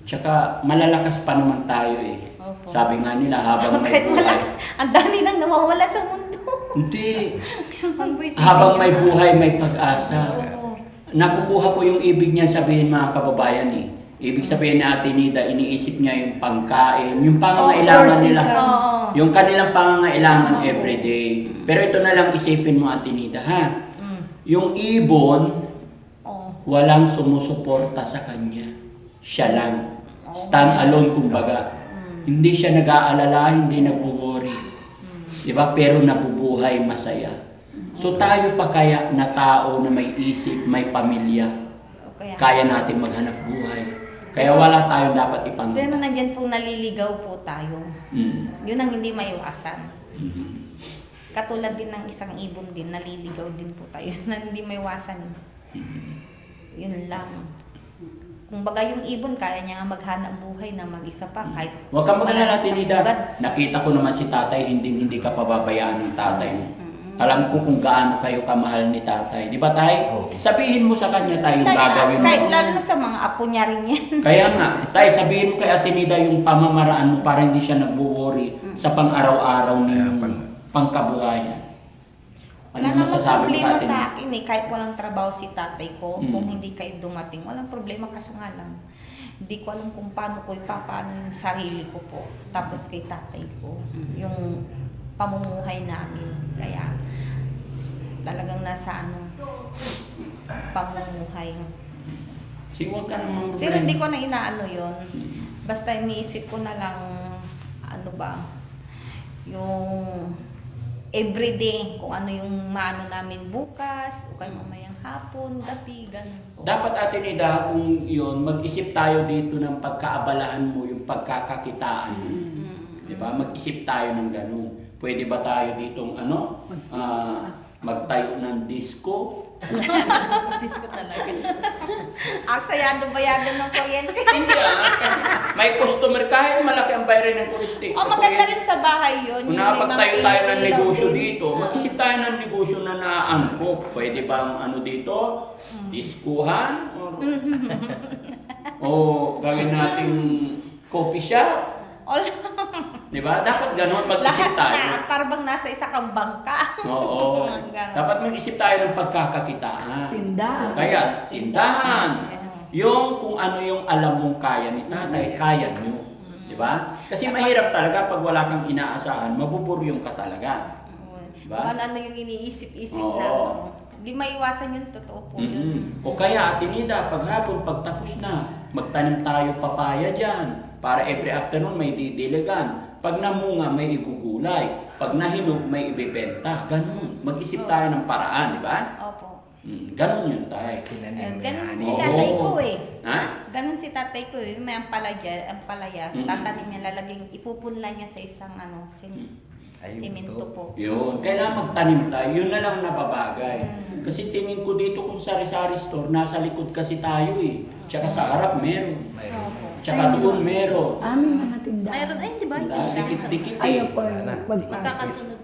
Tsaka, malalakas pa naman tayo eh.
Opo.
Sabi nga nila, habang may
Kahit
buhay.
malakas, ang dami nang nawawala sa mundo.
Hindi.
Ang buhay sa
Habang
inyo.
may buhay, may pag-asa.
Oo.
Nakukuha ko yung ibig niya sabihin mga kababayan eh. Ibig sabihin ni Ate Nida, iniisip niya yung pangkain, yung pangangailangan
source
nila.
income.
Oo.
Yung kanilang pangangailangan everyday. Pero ito na lang isipin mo Ate Nida, ha?
Mm.
Yung ibon,
Oo.
walang sumusuporta sa kanya. Siya lang. Stand alone kumbaga. Hindi siya nag-aalala, hindi nagwo-worry. Diba? Pero nabubuhay masaya. So tayo pa kaya na tao na may isip, may pamilya. kaya natin maghanap buhay. Kaya wala tayong dapat ipang...
Pero nandyan po naliligaw po tayo.
Mm.
Yun ang hindi maiwasan.
Mm.
Katulad din ng isang ibon din, naliligaw din po tayo na hindi maiwasan. Yun lang. Kung baga yung ibon, kaya niya nga maghanap buhay na mag-isa pa kahit
Huwag kang
wala
mag-alala,
siyang
Tinida.
ugat.
Nakita ko naman si tatay, hindi ka pababayaan ng tatay mo. Alam ko kung gaano kayo kamahal ni tatay. Di ba, tay?
Oo.
Sabihin mo sa kanya tayo gagawin mo.
Kahit lalo na sa mga apo niya rin yan.
Kaya nga, tay, sabihin mo kay Ate Nida yung pamamaraan mo para hindi siya nagwo-worry sa pang-araw-araw niyong pangkabuhayan.
Wala namang
Ano masasabi mo
problema
kay Ate
sa
Nida?
akin eh, kahit walang trabaho si tatay ko,
Mm.
kung hindi kayo dumating, walang problema kaso nga lang. Hindi ko alam kung paano ko ipapaano yung sarili ko po, tapos kay tatay ko, yung pamumuhay namin. Kaya talagang nasa pamumuhay.
Siguro ka naman.
Pero hindi ko na inaano yun. Basta iniisip ko na lang, ano ba, yung everyday, kung ano yung maano namin bukas, o kaya mamayang hapon, gabi, ganun po.
Dapat, Ate Nida, kung yun, mag-isip tayo dito ng pagkaabalahan mo, yung pagkakakitaan mo. Di ba? Mag-isip tayo ng ganun. Pwede ba tayo ditong magtayo ng disco?
Disco talaga.
Aksayado-bayado ng kuryente.
Hindi kasi may customer kahit malaki ang bayarin ng kuryente.
Oh, maganda rin sa bahay yun.
Kung
yung may mga
nakapagtayo tayo ng
ilaw
negosyo
din.
dito, mag-isip tayo ng negosyo na naangkop. Pwede bang ano dito? Diskuhan? O gawin nating coffee shop? Di ba? Dapat ganun, mag-isip
Lahat
tayo.
na, parang bang nasa isa kang bangka.
Oo.
Ganun.
Dapat mag-isip tayo ng pagkakakitaan.
Tindahan.
Kaya, tindahan.
Yes.
Yung kung ano yung alam mong kaya ni tatay, kaya nyo. Di ba? Kasi mahirap talaga pag wala kang inaasahan, mabuburyong ka talaga. Diba?
Kung ano yung iniisip-isip
Oo.
na. Hindi maiwasan yun, totoo po yun.
O kaya, Ate Nida, paghapon, pagtapos na, magtanim tayo papaya dyan. Para every afternoon may didiligan. Pag namunga, may igugulay. Pag nahinog, may ibibenta. Ganun. Mag-isip tayo ng paraan, di ba?
Opo.
Ganun yun tayo.
Tinanim mo
Ganun
yan.
si
Oo.
tatay ko eh.
Ha?
Ganun si tatay ko eh. May ampalaya,
Mm.
tatanim niya, lalaging, ipupunla niya sa isang
Ayun
simento
to.
po.
Yun. Kailangan magtanim tayo. Yun na lang nababagay.
Mm.
Kasi tingin ko dito kung sari-sari store, nasa likod kasi tayo eh. Tsaka sa harap meron.
Mayroon.
Opo.
Tsaka doon meron.
Aming mga tindahan.
Mayroon, ay, di ba?
Dikit-dikit eh.
Ayaw po,
Wala na.
pagpasok.
Magkakasunod.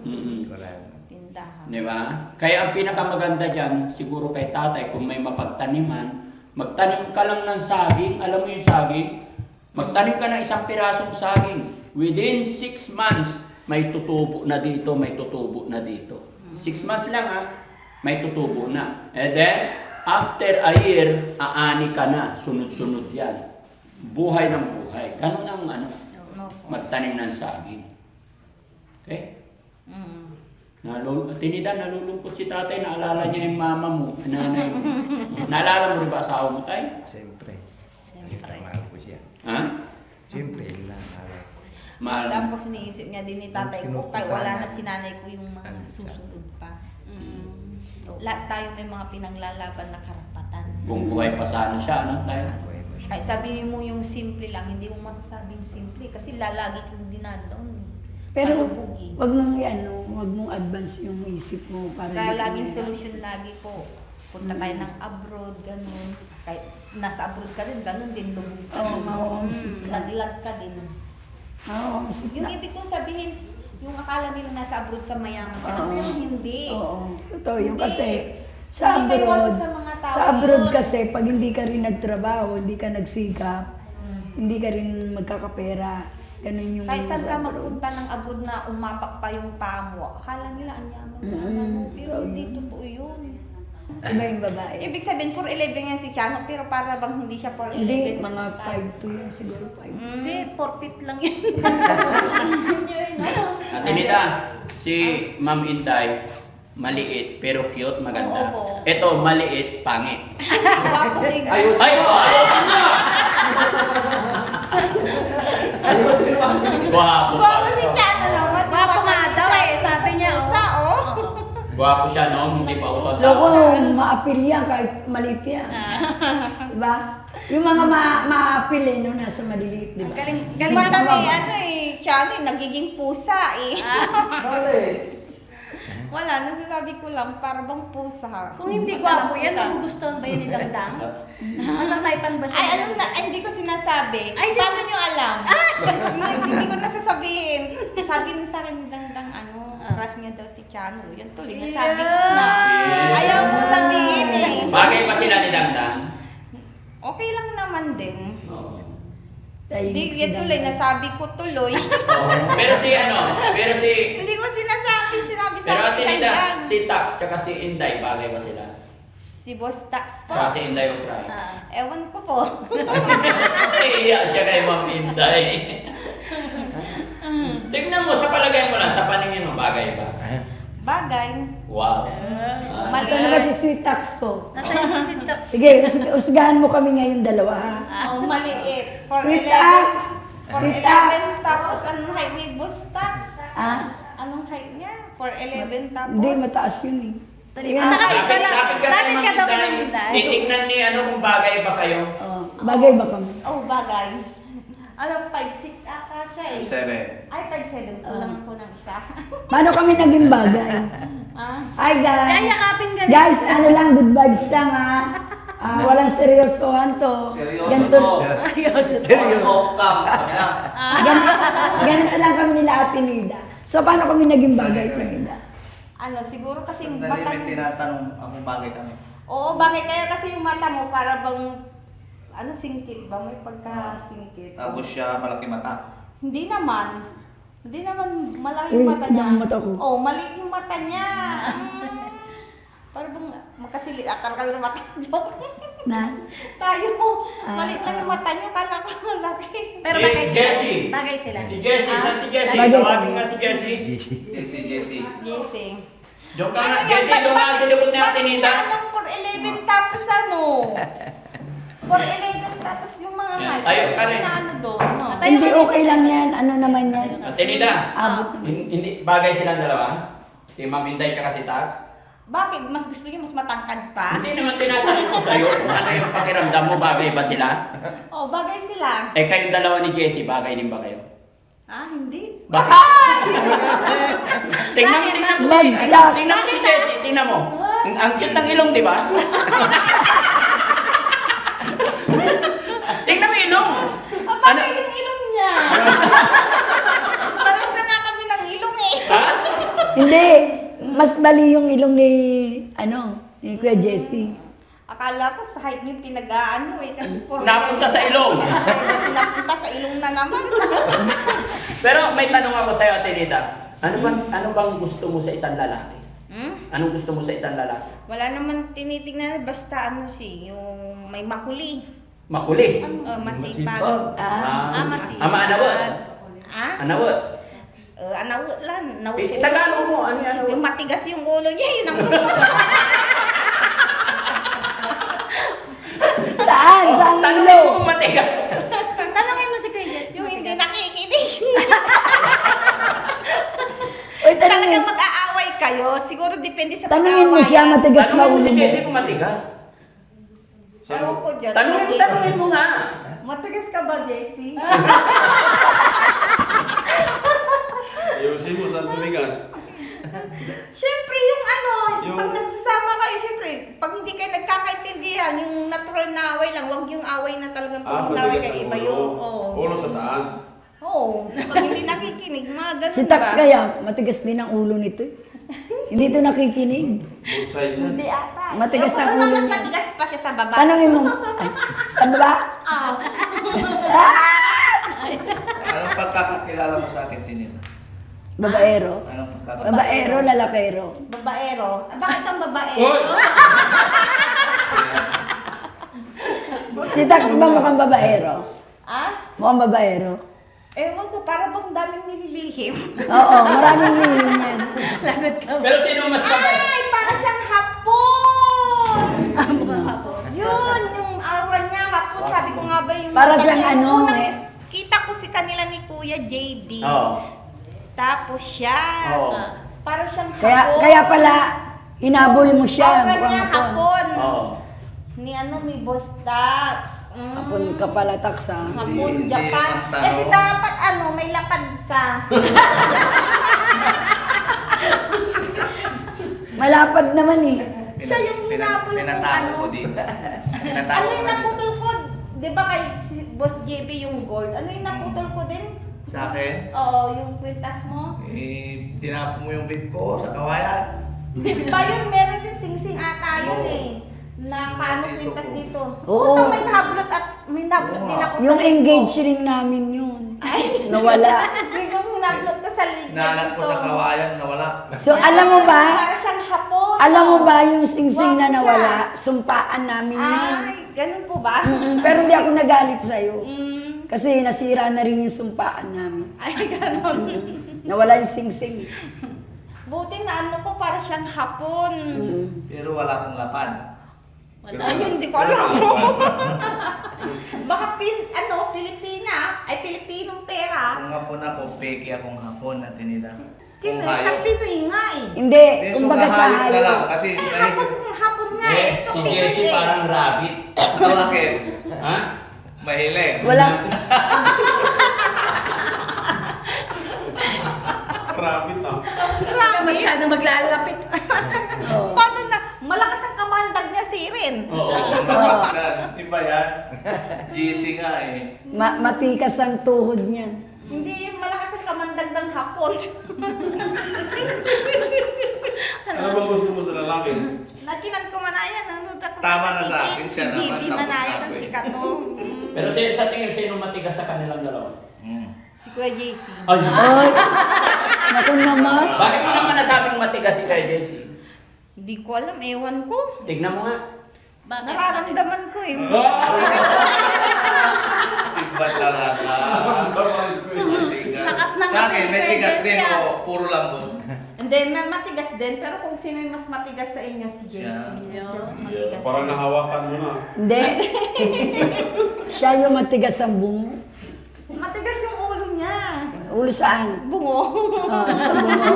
Wala.
Tindahan.
Di ba? Kaya ang pinakamaganda dyan, siguro kay tatay, kung may mapagtaniman, magtanim ka lang ng saging. Alam mo yung saging? Magtanim ka ng isang pirasong saging. Within 6 months, may tutubo na dito, may tutubo na dito. 6 months lang ha, may tutubo na. And then, after a year, aani ka na. Sunod-sunod yan. Buhay ng buhay. Ganun ang
Opo.
magtanim ng saging. Okay?
Mm.
Tinida, nalulungkot si tatay, naalala niya yung mama mo, nanay mo. Naalala mo rin ba asawa mo, tay?
Siyempre.
Siyempre.
Mahal ko siya.
Ha?
Siyempre, yun lang. Mahal ko.
Mahal mo.
Tapos iniisip niya din ni tatay ko, kaya wala na si nanay ko yung mga susunod pa. Lahat tayo may mga pinaglalaban na karapatan.
Kung buhay pa sana siya, ano, tay?
Buhay mo siya.
Kahit sabihin mo yung simple lang, hindi mo masasabing simple kasi lalagi kong dinadaon.
Pero
Palubugi.
wag mong wag mong advance yung isip mo para
Kaya
di ka
laging
na-
solusyon lagi po. Punta tayo ng abroad, ganun. Kahit nasa abroad ka rin, ganun din, lubog ka.
Oo, ma-homesick ka.
Laglag ka din.
Oo,
Yung ibig kong sabihin, yung akala nila nasa abroad ka mayaman ka,
Oo.
pero hindi.
Oo, totoo yun
Hindi.
kasi sa
Hindi may
abroad,
iwasan sa mga tao
sa abroad
yun.
kasi pag hindi ka rin nagtrabaho, hindi ka nagsikap,
Mm.
hindi ka rin magkakapera. Ganun yung
Kahit saan
sa
ka
abroad.
magpunta ng abroad na umapak pa yung paa mo, akala nila ang yaman mo. Pero
totoo
hindi
yun.
totoo yun.
Iba yung babae.
Ibig sabihin, 4'11 yan si Chano, pero para bang hindi siya 4'11.
Hindi, mga 5'2 yun siguro 5.
Hindi, 4 feet lang yan.
At Tinida, si Ma'am Inday, maliit pero cute, maganda.
Oo.
Ito, maliit, pangit.
Guwapo si
Ayusin mo! Ayusin mo! Guwapo.
Guwapo si Chano naman.
Guwapo nga daw eh, sabi niya,
Pusa, oh.
Gwapo siya noon, hindi pa uso
Loko,
taas.
ma-appeal yan kahit maliit yan. Diba? Yung mga ma-appeal eh, no, nasa maliliit,
Ang
diba?
galing,
Yung
galing
mata
mo.
ni ano eh, Chani, nagiging pusa eh. Wala, nasasabi ko lang, para bang pusa.
Kung hindi
Mata ng
gwapo yan,
pusa.
magugustuhan ba yan ni Dangdang? Mataypan ba siya?
Ay, ano na, ay, hindi ko sinasabi.
Ay, di-
Paano nyo alam? Hindi ko nasasabihin. Sabi na sa akin ni Dangdang, crush niya daw si Chano. Yan tuloy, nasabi ko na.
Yeah.
Ayaw ko sabihin eh.
Bagay pa sila ni Dangdang.
Okay lang naman din.
Oo.
Hindi, yan tuloy, nasabi ko tuloy.
Pero si
Hindi ko sinabi
pero
sa
Ate
akin ni
Nida,
Dangdang.
si Tax tsaka si Inday, bagay ba sila?
Si Boss Tax po.
Tsaka si Inday yung cry.
Ewan ko po.
Iya siya kay Ma'am Inday. Tignan mo, sa palagay mo lang, sa paningin mo, bagay ba?
Bagay.
Wow.
Mali.
Saan na kasi sweet tax ko?
Nasa ito si Tax.
Sige, usgahan mo kami ngayon dalawa, ha?
Oh, maliit. For
Sweet
11.
tax!
For
Sweet
11
tax!
tapos anong height ni Boss Tax?
Ha?
Anong height niya? For 11 tapos?
Hindi, mataas yun eh.
Bakit ka daw kay Dangdang?
Titignan ni ano kung bagay ba kayo.
Oh, bagay ba kami?
Oh, bagay. Ano, 5'6 ata siya eh.
7.
Ay, 5'7. Kulang ako ng isa.
Paano kami naging bagay?
Ah?
Hi guys!
Yayakapin ka rin.
Guys, ano lang, good vibes lang ha. Walang seryosohan to.
Seryoso
Ganito,
to. Seryoso. Off cam. Kami na.
ganito lang kami nila Ate Nida. So, paano kami naging bagay, Ate Nida?
Ano, siguro kasi yung
Sandali,
mata
may tinatanong ako bagay kami.
Oo, bakit kaya kasi yung mata mo para bang singkit ba? May pagka-singkit.
Tapos siya, malaki mata.
Hindi naman. Hindi naman malaki
Uy,
yung mata niya.
ang mata ko.
Oh, maliit yung mata niya. Para bang magkasilit atal kami ng mata. Joke.
Na?
Tayo, maliit lang yung mata niya. Kala ko malaki.
Pero bagay sila.
Jessie.
Bagay sila.
Si Jessie, saan si Jessie?
Bagay
Tawagin
kami.
nga si Jessie.
Si Jessie.
Jessie.
Doon ka nga, Jessie, doon nga sa likod ni Ate Nida.
Anong for 11 tapos ano? For 11 tapos yung mga
Yan,
height.
tayo ka rin.
Na ano doon, no?
Hindi okay lang yan. Ano naman yan?
Ate Nida,
Abot naman.
hindi bagay silang dalawa? Si Ma'am Inday tsaka si Tax?
Bakit? Mas gusto niyo mas matangkad pa?
Hindi naman tinatanong ko sa'yo kung ano yung pakiramdam mo, bagay ba sila?
Oh, bagay sila.
Eh kayong dalawa ni Jessie, bagay din ba kayo?
Ah, hindi.
Bakit? tingnan mo si,
Bagsak.
tingnan mo si Jessie, tingnan mo. Ang cute ng ilong, di ba? tingnan mo yung ilong.
Ah, bagay yung ilong niya. Paras na nga kami ng ilong eh.
Ha?
Hindi. Mas bali yung ilong ni Kuya Jessie.
Akala ko sa height niyo pinag-aano eh. Kasi puro
Napunta sa ilong.
Napunta sa ilong na naman.
Pero may tanong ako sa'yo, Ate Nida. Ano bang gusto mo sa isang lalaki? Anong gusto mo sa isang lalaki?
Wala naman tinitingnan, basta yung may makuli.
Makuli.
Masipag.
masipag.
Maanawot.
Ah?
Anawot.
Anawot lang.
Tagalog mo, ano yan?
Yung matigas yung ulo niya, yun ang gusto ko.
Saan? Saan
Tanongin
ulo?
mo kung matigas.
Tanongin mo si Kuya Jess.
Yung hindi nakikinig.
Uy,
Talagang mag-aaway kayo. Siguro depende sa
tanungin mo siya, matigas ba
Tanongin mo
ulo
si
mo?
Jessie kung matigas.
Ewan ko dyan.
Tanongin mo nga.
Matigas ka ba, Jessie?
Ayusin mo sa tumigas.
Siyempre, yung
Yung-
pag nagsasama kayo, siyempre, pag hindi kayo nagkakaintindihan, yung natural na away lang, wag yung away na talagang pag mag-away
Matigas
kayo,
ang
iba
ulo.
yung, oo.
Ulo sa taas.
Oo, pag hindi nakikinig, mga ganun
Si Tax
ba?
kaya, matigas din ang ulo nito. Hindi ito nakikinig.
Both side yan.
Hindi ata.
Matigas ang
Baka
ulo
mas
niya.
matigas pa siya sa baba.
Tanungin mo, ay, sa baba?
Ah,
Anong pagkakakilala mo sa akin, Tinin?
Babaero.
Anong pagkakakilala?
Babaero, lalakero.
babaero. Ah, bakit ang babaero?
Hoy!
Si Tax ba mukhang babaero?
Ah?
Mukhang babaero.
Ewan ko, para bang daming nililihim.
Oo, maraming lihim yan.
Lagot ka ba?
Pero sino mas babay?
Ay, para siyang hapon!
Mukhang hapon.
Yun, yung aura niya, hapon. Sabi ko nga ba yung...
Para
mata
siyang
niya,
ano,
unang
eh.
Kita ko si kanila ni Kuya JB.
Oo.
Tapos siya.
Oo.
Para siyang hapon.
Kaya pala, Hinabol mo siya.
Aura niya hapon.
Oo.
Ni Boss Tax.
Hapon ka pala, taksa.
Hapon,
Hindi
Japan.
ang
Eh di
tanong.
dapat may lapad ka.
Malapad naman eh.
Siya yung hinabol kung
Pinatalo
ano.
ko dito.
Ano yung naputol ko? Di ba kay si Boss JB yung gold? Ano yung naputol ko din?
Sa akin,
Oo, yung kwintas mo.
tinapon mo yung bib ko sa kawayan.
Ba yun, meron din sing-sing ata yun eh. Na paano kwintas dito.
Oo.
Oo, may nablot at may nablot din ako
Yung
sa leg ko.
engage ring namin yun. Nawala.
Yung nablot ko sa leg
Nahanap ko sa kawayan, nawala.
So, alam mo ba?
Para siyang hapon.
Alam mo ba yung sing-sing na
Wag siya.
nawala? Sumpaan namin yun.
Ay, ganun po ba?
Pero hindi ako nagalit sa'yo.
Mm.
Kasi nasira na rin yung sumpaan namin.
Ay, ganun.
Nawala yung sing-sing.
Buti na ano po, para siyang hapon.
Pero wala akong lapad.
Wala.
Ay, hindi ko alam. Baka Pilipina. Ay, Pilipinong pera.
Kung hapon ako, peke akong hapon at tinila. Kung
Kinoy,
hayop.
Pinoy nga eh.
Hindi,
Hindi,
kumbaga
so
sa
hayop na lang.
hayop.
Kasi
Hapon nga eh.
Eh,
Ito
si
Pinoy
Jessie
eh.
parang rabbit.
bakit?
Ha?
Mahilig.
Walang,
Rabbit ah.
Rabbit.
Masyadong maglalapit.
oh.
Paano na? Malakas ang kamandag niya si Rin.
Oo.
Iba yan. GC nga eh.
Matikas ang tuhod niyan.
Hindi yung malakas ang kamandag ng hapon.
Ano ba gusto mo sa lalaki?
Nakinan ko manayan. Ano,
Tama na sa akin siya
Si
naman,
GB
tapos
manayan
ako
ng
eh.
si Kato.
Pero sa tingin, sino matigas sa kanilang dalawa?
Si Kuya JC.
Ay,
Ay, naku naman.
bakit mo naman nasabing matigas si Kuya Jessie?
Hindi ko alam, ewan ko.
Tignan mo nga.
Bakit?
Nararamdaman ko eh.
Iba talaga.
Lakas ng
Sa akin, may
kapil,
tigas
Kuya
din
Jess,
o puro lambot.
Hindi, may matigas din. Pero kung sino yung mas matigas sa inyo, si JC.
Siya.
Siya mas matigas.
Parang nahawakan mo na.
Hindi. Siya yung matigas ang bungo.
Matigas yung ulo niya.
Ulo saan?
Bungo.
Sa bungo.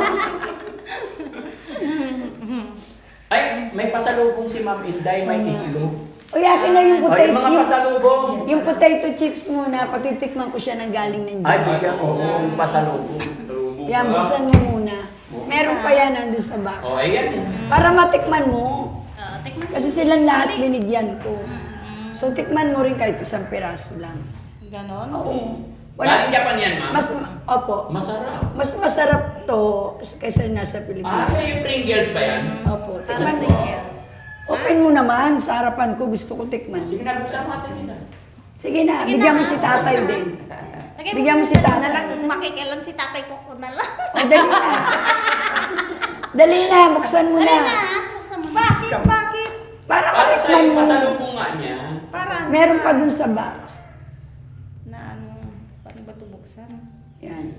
Ay, may pasalubong si Ma'am Inday, may itlog.
O akin na yung
Ay, yung mga
potato.
pasalubong.
Yung potato chips muna, patitikman ko siya ng galing ng
Ay,
Japan.
bigyan ko yung pasalubong.
Talubong
Yan,
ka.
buksan mo muna. Meron pa yan nandun sa box.
O, ayan.
Para matikman mo.
Tikman
Kasi silang lahat binigyan ko. So, tikman mo rin kahit isang piraso lang.
Ganon.
Oo.
Galing Japan yan, Ma'am.
Opo.
Masarap.
Mas masarap to kaysa nasa
Ah,
Pilipinas.
yung Pringles ba yan?
Opo.
Parang
Tikman mo.
Pringles.
Open mo naman. Sa harapan ko, gusto ko tikman.
Sige na, buksan natin nila.
Sige na,
Sige
bigyan
na,
mo si tatay
buksan mo
din.
Lagay mo
Bigyan mo si
Na
tatay.
lang makikialam si tatay ko na lang.
O, dali na. Dali na, buksan mo
Dali
na.
na, buksan mo na.
Bakit? Bakit?
Para
Para sa
matikman
yung
mo.
pasalubong nga niya.
Parang
Meron pa dun sa box.
na ano, paano ba ito buksan?
Yan.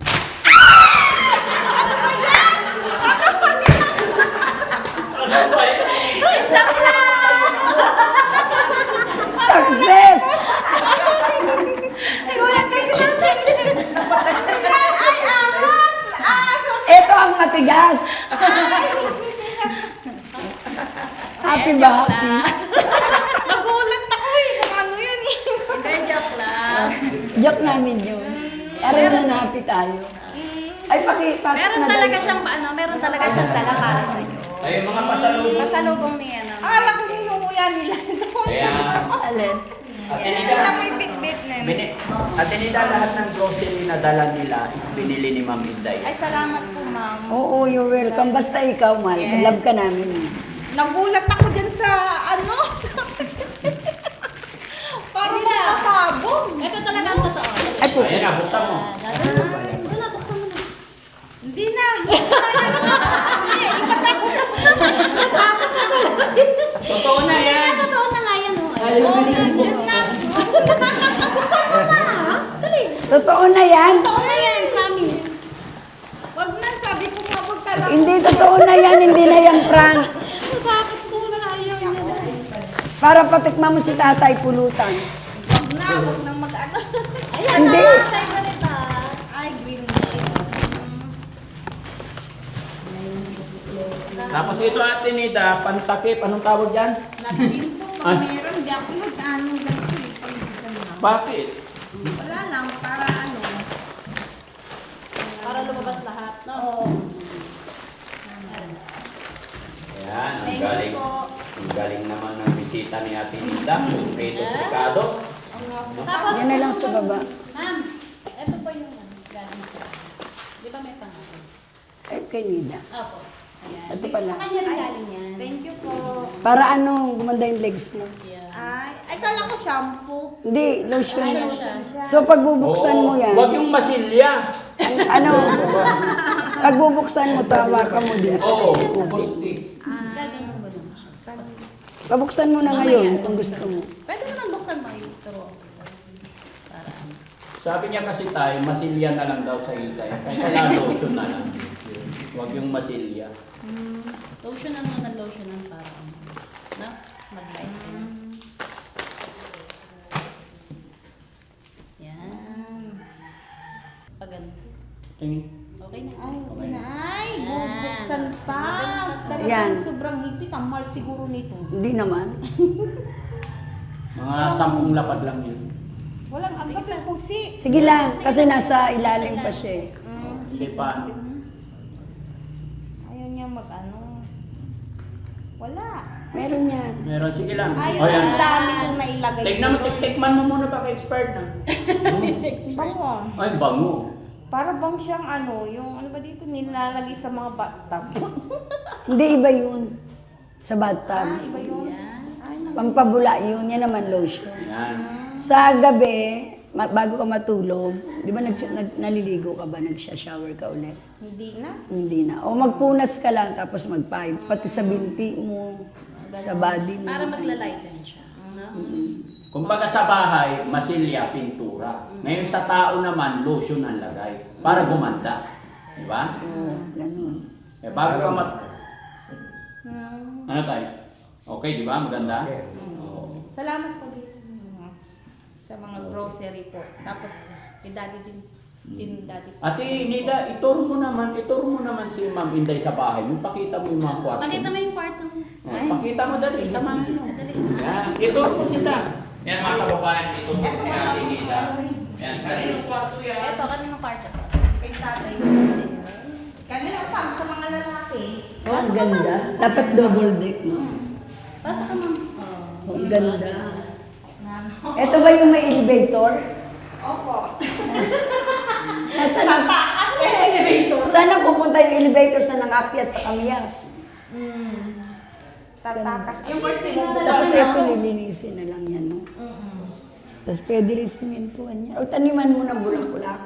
Ano ba yan?
Joke lang!
Success!
Nagulat kasi natin.
Ay, ahas!
Ito ang matigas. Happy ba?
Joke
Happy?
lang.
Nagulat ako eh kung ano yun eh.
Hindi, joke lang.
Joke namin yun. Para na happy tayo. Ay, pasok
Meron
na
talaga
daw.
siyang meron talaga siyang dala para sa iyo.
Ay, yung mga pasalubong.
Pasalubong ni ano.
Akala ko ninunguya nila.
Kaya,
Alin?
Ate
Wala
Nida,
may bit-bit na yun.
Ate Nida, lahat ng grocery na dala nila is binili ni Ma'am Inday.
Ay, salamat po, ma'am.
Oo, you're welcome. Basta ikaw, mahal.
Yes.
Love ka namin. eh.
Nagulat ako dyan sa ano. Parang
Hindi na.
magkasabog.
Ito talaga ang totoo.
Ay, po.
Ayan na, buksan mo.
Doon na, buksan mo na.
Hindi na. Hindi, iba tayo.
Totoo na yan.
Totoo na nga yan, oh.
Oo, nandiyan na.
Buksan mo na, ha? Dali.
Totoo na yan.
Totoo na yan, promise.
Wag na, sabi ko nga wag ka lang.
Hindi totoo na yan. Hindi na yan prank.
Bakit po na ayaw niya?
Para patikman mo si tatay pulutan.
Wag na, wag nang mag-ano.
Ayan
Hindi.
na, tayo ganito.
Ay, green beans.
Tapos ito Ate Nida, pantakip, anong tawag dyan?
Natin po,
Ah.
pag meron, di ako mag-ano ganito eh, pag gusto mo.
Bakit?
Wala lang, para ano.
Para lumabas lahat, no?
Oo.
Ayan, ang
Thank
galing.
you po.
Ang galing naman ng bisita ni Ate Nida, yung Petos Ricardo.
Tapos,
Yan na lang sa baba.
Ma'am, ito po yung galing sa... Di ba may pangalan?
Ay, kay Nida.
Opo. Ayan.
Ito pala.
Sa kanya rin galing yan.
Thank you po.
Para ano, gumanda yung legs mo.
Yeah.
Ay, kala ko shampoo.
Hindi, lotion.
Ay,
yan.
lotion siya.
So pag bubuksan mo yan,
Huwag yung masilya.
ano, pag bubuksan mo, tawa ka mo dito.
Oo,
Gagawin mo ba nun?
Pabuksan mo na ngayon kung gusto mo.
Pwede naman buksan mo yung turo. Para ano.
Sabi niya kasi tayo, masilya na lang daw sa hintay. Kaya lotion na lang. Huwag yung masilya.
Lotionan mo ng lotionan para ano. No? Mag-light ka na. Yan. Pag ganito.
Tingin.
Okay na.
Ay, okay na. Ay,
Yan.
bubuksan pa. Talagang
Yan.
sobrang higpit. Ang mahal siguro nito.
Hindi naman.
Mga 10 lapad lang yun.
Walang agap yung pugsi.
Sige lang, kasi nasa ilalim pa siya eh.
Sipan.
Ayaw niya mag-ano. Wala.
Meron yan.
Meron, sige lang.
Ay,
O yan.
ang dami kong nailagay.
Tignan mo,
doon.
tikman mo muna baka expired na.
Bango.
Ay, bango.
Para bang siyang ano, yung ano ba dito, nilalagay sa mga bathtub.
Hindi, iba yun. Sa
Ah,
bathtub.
iba yun. Ay,
Pampabula yun, yan naman lotion.
Yan.
Sa gabi, bago ka matulog, di ba naliligo ka ba? Nagsha-shower ka ulit?
hindi na.
Hindi na. O magpunas ka lang, tapos magpahid. Pati sa binti mo, sa body mo.
Para maglalighten siya. No?
Kumbaga sa bahay, masilya, pintura. Ngayon sa tao naman, lotion ang lagay. Para gumanda. Di ba?
Oo, ganun.
Eh, bago ka Ano tayo? Okay, di ba? Maganda? Oo.
Salamat po dito. Sa mga grocery po. Tapos, kay daddy din. Din daddy po.
Ate Nida, ituro mo naman si Ma'am Inday sa bahay. Yung pakita mo yung mga kwarto.
Pakita mo yung kwarto mo.
Pakita mo dali, samahan mo.
Dali.
Yan, ituro mo sila. Yan mga kababayan, ituro mo si Ate Nida. Yan, kaninong kwarto yan?
Ito, kaninong kwarto to?
Kay tatay. Kanina pa, sa mga lalaki.
Oh, ang ganda. Dapat double deck, no?
Pasok ka, ma'am.
Oh, ang ganda. Ito ba yung may elevator?
Opo.
Nasaan ang
Tatakas elevator.
Saan na pupunta yung elevator sa nangakyat sa kamiyas?
Tatakas. Yung birthday mo.
Tapos ito nilinisin na lang yan, no? Tapos pwede rin simentuhan niya. O taniman mo ng bulak-bulak.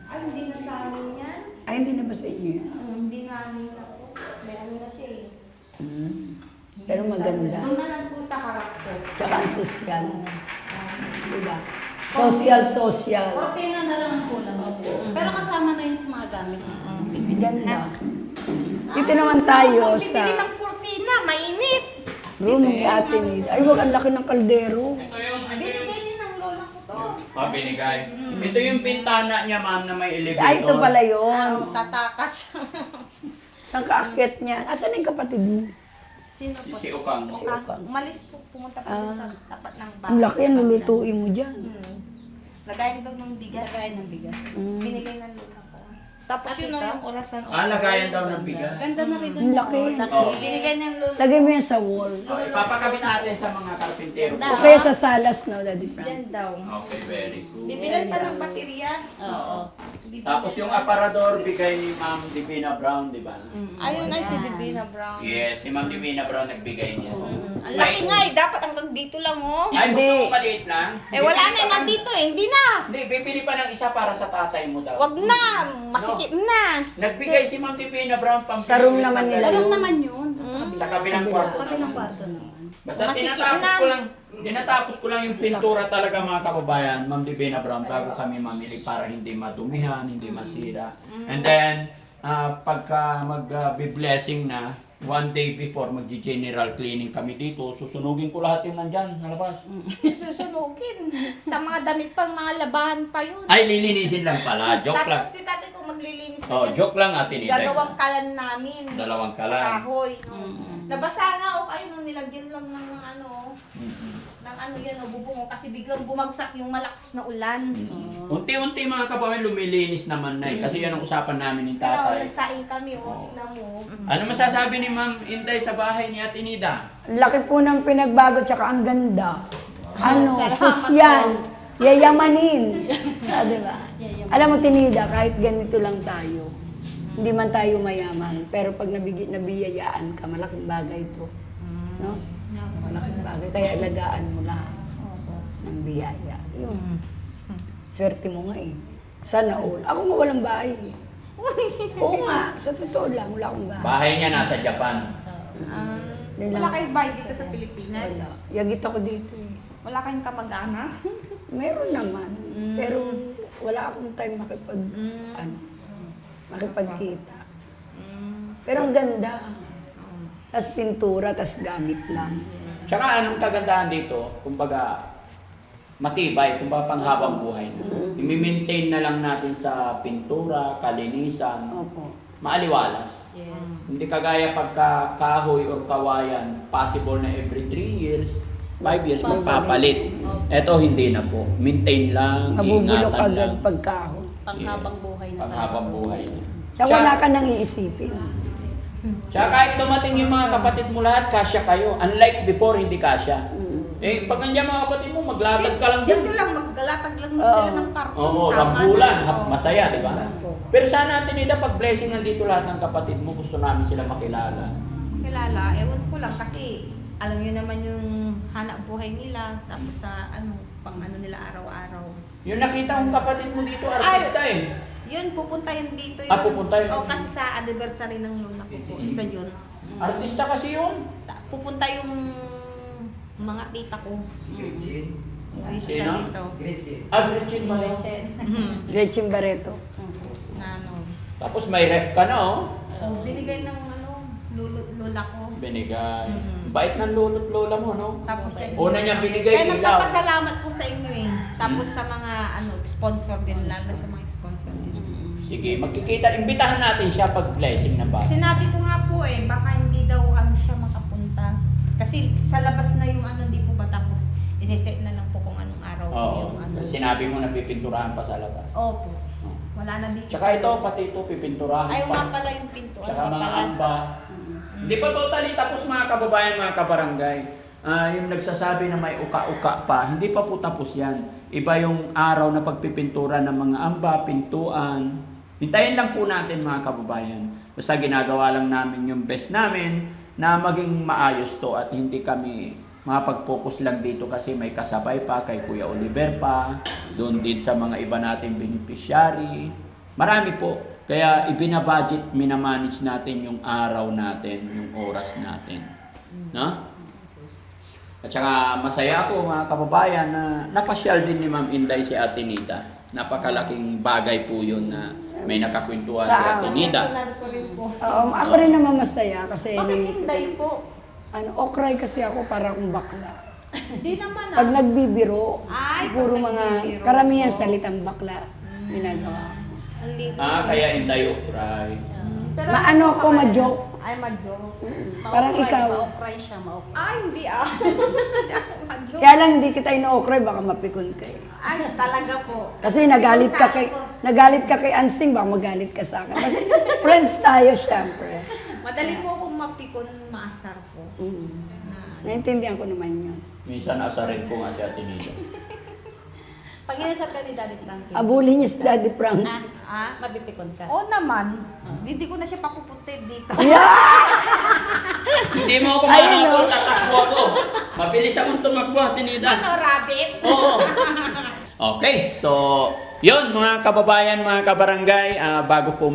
Ay, hindi na sa amin yan.
Ay, hindi na ba sa inyo yan?
Hindi namin na po. May ano na siya eh.
Pero maganda.
Doon na lang po sa harap ko.
Tsaka ang sosyal. Diba? Social.
Cortina na lang ang kulang. Pero kasama na yun sa mga gamit.
Ganda. Dito naman tayo
Bibili
sa
ng kurtina, mainit.
room ni Ate Nida. Ay, wag, ang laki ng kaldero.
Binigay din ng lola ko to.
Binigay. Ito yung pintana niya, ma'am, na may elevator.
Ay, ito pala yun.
Tatakas.
Saan kaakyat niya? Asan yung kapatid mo?
Sino po?
Si Ukang.
Umalis po, pumunta po dun sa tapat ng bahay.
Ang laki, ang lulutuin mo dyan.
Lagayan daw ng bigas.
Lagay ng bigas.
Binigay ng lola ko. Tapos yun na yung orasan.
Lagayan daw ng bigas.
Ganda na rin.
Ang laki.
Oh.
Binigay ng lola.
Lagay mo yan sa wall.
Ipapakabit natin sa mga karpintero.
O kaya sa salas, no, Daddy Frank?
Yan daw.
Okay, very good.
Bibilan pa ng baterya.
Oo.
Tapos yung aparador, bigay ni Ma'am Divina Brown, di ba?
Ayun ay si Divina Brown.
Yes, si Ma'am Divina Brown nagbigay niya.
Ang laki nga eh. Dapat hanggang dito lang oh.
Ay, gusto mo maliit lang?
Eh wala na eh. Nandito eh. Hindi na.
Hindi, bibili pa ng isa para sa tatay mo daw.
Wag na. Masikip na.
Nagbigay si Ma'am Divina Brown pang
Sa room naman nila.
Alam naman yun.
Sa kabilang kwarto
Kabilang
naman.
kwarto naman.
Basta
Masikip
tinatapos ko lang yung pintura talaga mga kababayan, Ma'am Divina Brown, bago kami mamili para hindi madumihan, hindi masira. And then, pagka mag-be-blessing na, one day before magji-general cleaning kami dito, susunugin ko lahat yung nandyan sa labas.
Susunugin. Sa mga damit pa, mga labahan pa yun.
Ay, lilinisin lang pala. Joke lang.
Tapos si tatay ko maglilinis na
Oh,
yan.
joke lang Ate Nida.
Dalawang kalan namin.
Dalawang
Sa
kalan.
kahoy. Nabasa nga o kayo nung nilagyan lang ng yan o bubungo kasi biglang bumagsak yung malakas na ulan.
Unti-unti mga kababayan, lumilinis naman na Kasi yan ang usapan namin ng
Pero
tatay.
nagsaing kami o, tignan mo.
Ano masasabi ni Ma'am Inday sa bahay ni Ate Nida?
Ang laki po ng pinagbago, tsaka ang ganda. Ano,
Salamat
sosyan, yayamanin. Di ba? Alam mo, Tinida, kahit ganito lang tayo, hindi man tayo mayaman, pero pag nabiyayaan ka, malaking bagay to. No? Malaking bagay. Kaya alagaan mo lahat ng biyaya. Yun. Swerte mo nga eh. Sana all. Ako nga walang bahay. Oo nga, sa totoo lang, wala akong bahay.
Bahay niya nasa Japan.
Yun lang.
Wala kayong bahay dito sa Pilipinas?
Wala. Yagit ako dito eh.
Wala kayong kamag-anak?
Meron naman. Pero wala akong time makipagkita. Pero ang ganda. Tas pintura, tas gamit lang.
Tsaka anong kagandahan dito, kumbaga, matibay, kumbaga panghabang buhay na. I-maintain na lang natin sa pintura, kalinisan,
Opo.
maaliwalas.
Yes.
Hindi kagaya pagka kahoy or kawayan, possible na every 3 years, 5 years, magpapalit. Eto hindi na po. Maintain lang,
Nabubulok
ingatan
agad
lang.
pagkahon.
Panghabang buhay na
Panghabang buhay na.
Tsaka wala ka nang iisipin.
Tsaka kahit dumating yung mga kapatid mo lahat, kasya kayo. Unlike before, hindi kasya. Eh, pag nandiyan mga kapatid mo, maglakad ka lang
Dito
dyan.
lang, maggalatag lang sila ng karton.
Oo,
Tama
rambulan,
na. Oo.
masaya, di ba? Pero sana natin nila, pag blessing nandito lahat ng kapatid mo, gusto namin sila makilala.
Kilala, ewan ko lang kasi alam nyo naman yung hanap buhay nila tapos sa pang nila araw-araw.
Yung nakita kong kapatid mo dito, artista eh.
Yun, pupunta yun dito yun.
Pupunta yun.
O, kasi sa anniversary ng luna ko po, isa yun.
Artista kasi yun.
Pupunta yung mga tita ko. Hindi sila
Sino?
dito.
Gretchen ba yun?
Gretchen Barreto.
Na
Tapos may rep ka na oh.
binigay ng lola ko.
Binigay. Bait ng lolo't lola mo, no?
Tapos yan.
Una niya binigay,
Kaya
ilaw.
nagpapasalamat po sa inyo eh. Tapos sa mga sponsor din, lalo sa mga sponsor din.
Sige, magkikita. Imbitahan natin siya pag blessing na ba?
Sinabi ko nga po eh, baka hindi daw siya makapunta. Kasi sa labas na yung hindi po ba tapos isi-set na lang po kung anong araw po
Oo.
yung
Sinabi mo na pipinturahan pa sa labas.
Opo. Wala na dito.
Tsaka ito, pati ito, pipinturahan
Ay,
pa.
nga pala yung pinto.
Tsaka mga amba. Hindi pa totally tapos mga kababayan, mga kabarangay. Yung nagsasabi na may uka-uka pa, hindi pa po tapos yan. Iba yung araw na pagpipintura ng mga amba, pintuan. Hintayin lang po natin mga kababayan. Basta ginagawa lang namin yung best namin na maging maayos to at hindi kami makapag-focus lang dito kasi may kasabay pa kay Kuya Oliver pa, doon din sa mga iba nating beneficiary. Marami po. Kaya ibinabudget, minamanage natin yung araw natin, yung oras natin. No? At saka masaya ako mga kababayan na napasyal din ni Ma'am Inday si Ate Nida. Napakalaking bagay po yun na may nakakwentuhan si Ate Nida.
Sinabi ko rin po.
Ako rin naman masaya kasi
Bakit hindi po?
okray kasi ako para akong bakla.
Di naman
Pag nagbibiro,
Ay,
puro
pag
mga
nagbibiro.
karamihan salitang bakla ginagawa.
Kaya Inday Okray.
Pero
Maano ako, ma-joke.
Ay, ma-joke.
Parang ikaw.
Ma-okray siya, ma-okray.
Ay, hindi Hindi ako ma-joke.
Kaya lang hindi kita ino-okray, baka mapikon ka eh.
Ay, talaga po.
Kasi nagalit ka kay Ansing, baka magalit ka sa akin. Kasi friends tayo syempre.
Madali po akong mapikon, maasar po.
Naintindihan ko naman yun.
Minsan asarin ko nga si Ate Nida.
Pag inasar ka ni Daddy Frankie,
Abuli niya si Daddy Frank.
mabipikon ka.
Oo naman. Hindi ko na siya papuputid dito.
Hindi mo ako makahabol, tatakbo ako. Mabilis akong tumakbo, Ate Nida.
Rabbit?
Oo. Okay, so yun mga kababayan, mga kabarangay, bago po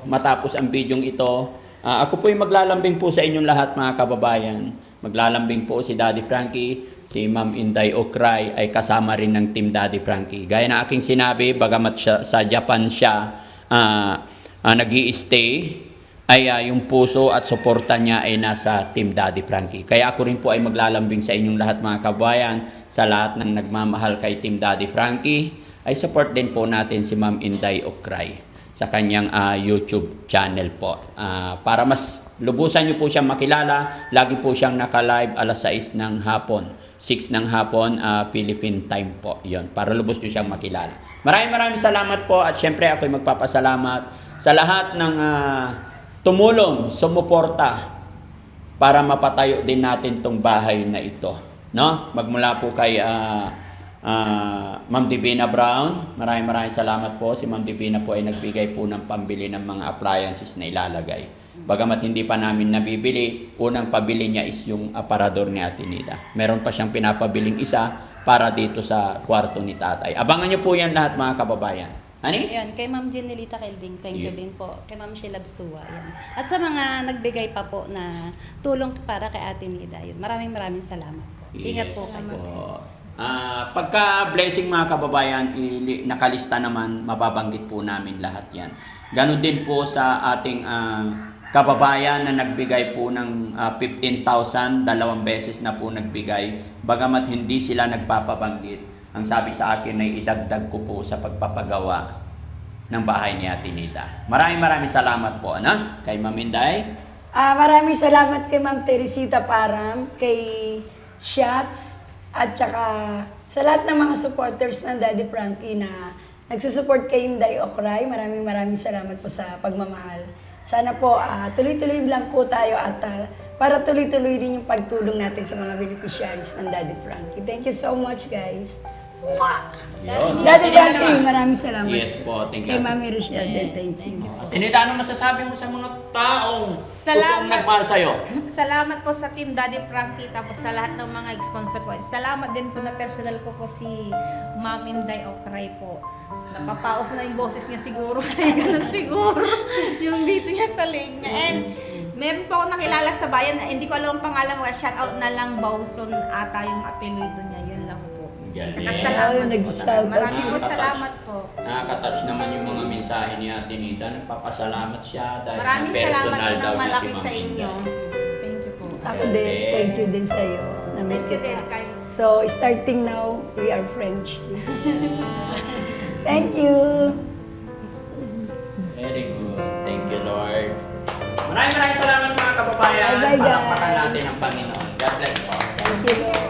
matapos ang bidyong ito, ako po yung maglalambing po sa inyong lahat mga kababayan. Maglalambing po si Daddy Frankie, si Ma'am Inday Okray ay kasama rin ng Team Daddy Frankie. Gaya na aking sinabi, bagamat sa Japan siya nag-i-stay, ay yung puso at suporta niya ay nasa Team Daddy Frankie. Kaya ako rin po ay maglalambing sa inyong lahat mga kabayan, sa lahat ng nagmamahal kay Team Daddy Frankie, ay support din po natin si Ma'am Inday Okray sa kanyang YouTube channel po. Para mas lubusan niyo po siyang makilala, lagi po siyang naka-live alas 6 ng hapon. 6 ng hapon, Philippine time po. Yon, para lubos niyo siyang makilala. Maraming salamat po at syempre ako'y magpapasalamat sa lahat ng tumulong, sumuporta para mapatayo din natin tong bahay na ito. No? Magmula po kay Ma'am Divina Brown. Maraming salamat po. Si Ma'am Divina po ay nagbigay po ng pambili ng mga appliances na ilalagay. Bagamat hindi pa namin nabibili, unang pabili niya is yung aparador ni Ate Nida. Meron pa siyang pinapabiling isa para dito sa kwarto ni Tatay. Abangan niyo po yan lahat mga kababayan. Ani?
Ayan, kay Ma'am Jenelita Kelding, thank you din po. Kay Ma'am Sheila Bsua, yan. At sa mga nagbigay pa po na tulong para kay Ate Nida, yun. Maraming salamat po. Ingat po kayo.
Pagka blessing mga kababayan, nakalista naman, mababanggit po namin lahat yan. Ganon din po sa ating kababayan na nagbigay po ng 15,000, 2 beses na po nagbigay. Bagamat hindi sila nagpapabanggit, ang sabi sa akin ay idagdag ko po sa pagpapagawa ng bahay ni Ate Nida. Maraming salamat po, ano? Kay Ma'am Inday.
Maraming salamat kay Ma'am Teresita Param, kay Shots, at saka sa lahat ng mga supporters ng Daddy Frankie na nagsusupport kay Inday Okray. Maraming salamat po sa pagmamahal. Sana po tuloy-tuloy lang po tayo at para tuloy-tuloy din yung pagtulong natin sa mga beneficiaries ng Daddy Frankie. Thank you so much, guys. Mwah! Daddy Frankie, maraming salamat.
Yes po, thank you.
Kay Mami Rochelle, thank you.
Ate Nida, ano masasabi mo sa mga taong totoong
Salamat.
nagmahal sa'yo?
Salamat po sa Team Daddy Frankie, tapos sa lahat ng mga sponsor po. Salamat din po na personal ko po si Ma'am Inday Okray po. Napapaos na yung boses niya siguro, kaya ganun siguro yung dito niya sa leg niya. And meron po ako nakilala sa bayan na hindi ko alam ang pangalan mo, shout out na lang Bawson ata yung apelido niya, yun lang po. Tsaka salamat po. Maraming po salamat po.
Nakaka-touch naman yung mga mensahe ni Ate Nida. Nagpapasalamat siya dahil
Maraming
personal
salamat po
daw
ng
niya
malaki
si
sa
Ma'am
inyo.
Inday.
Thank you po.
Ako din, thank you din sa'yo. Na-meet
Thank you din
kita.
kayo.
So, starting now, we are friends. Thank you.
Very good. Thank you, Lord. Maraming salamat mga kababayan.
Bye-bye, guys.
Palakpakan natin ang Panginoon. God bless po.
Thank you, Lord.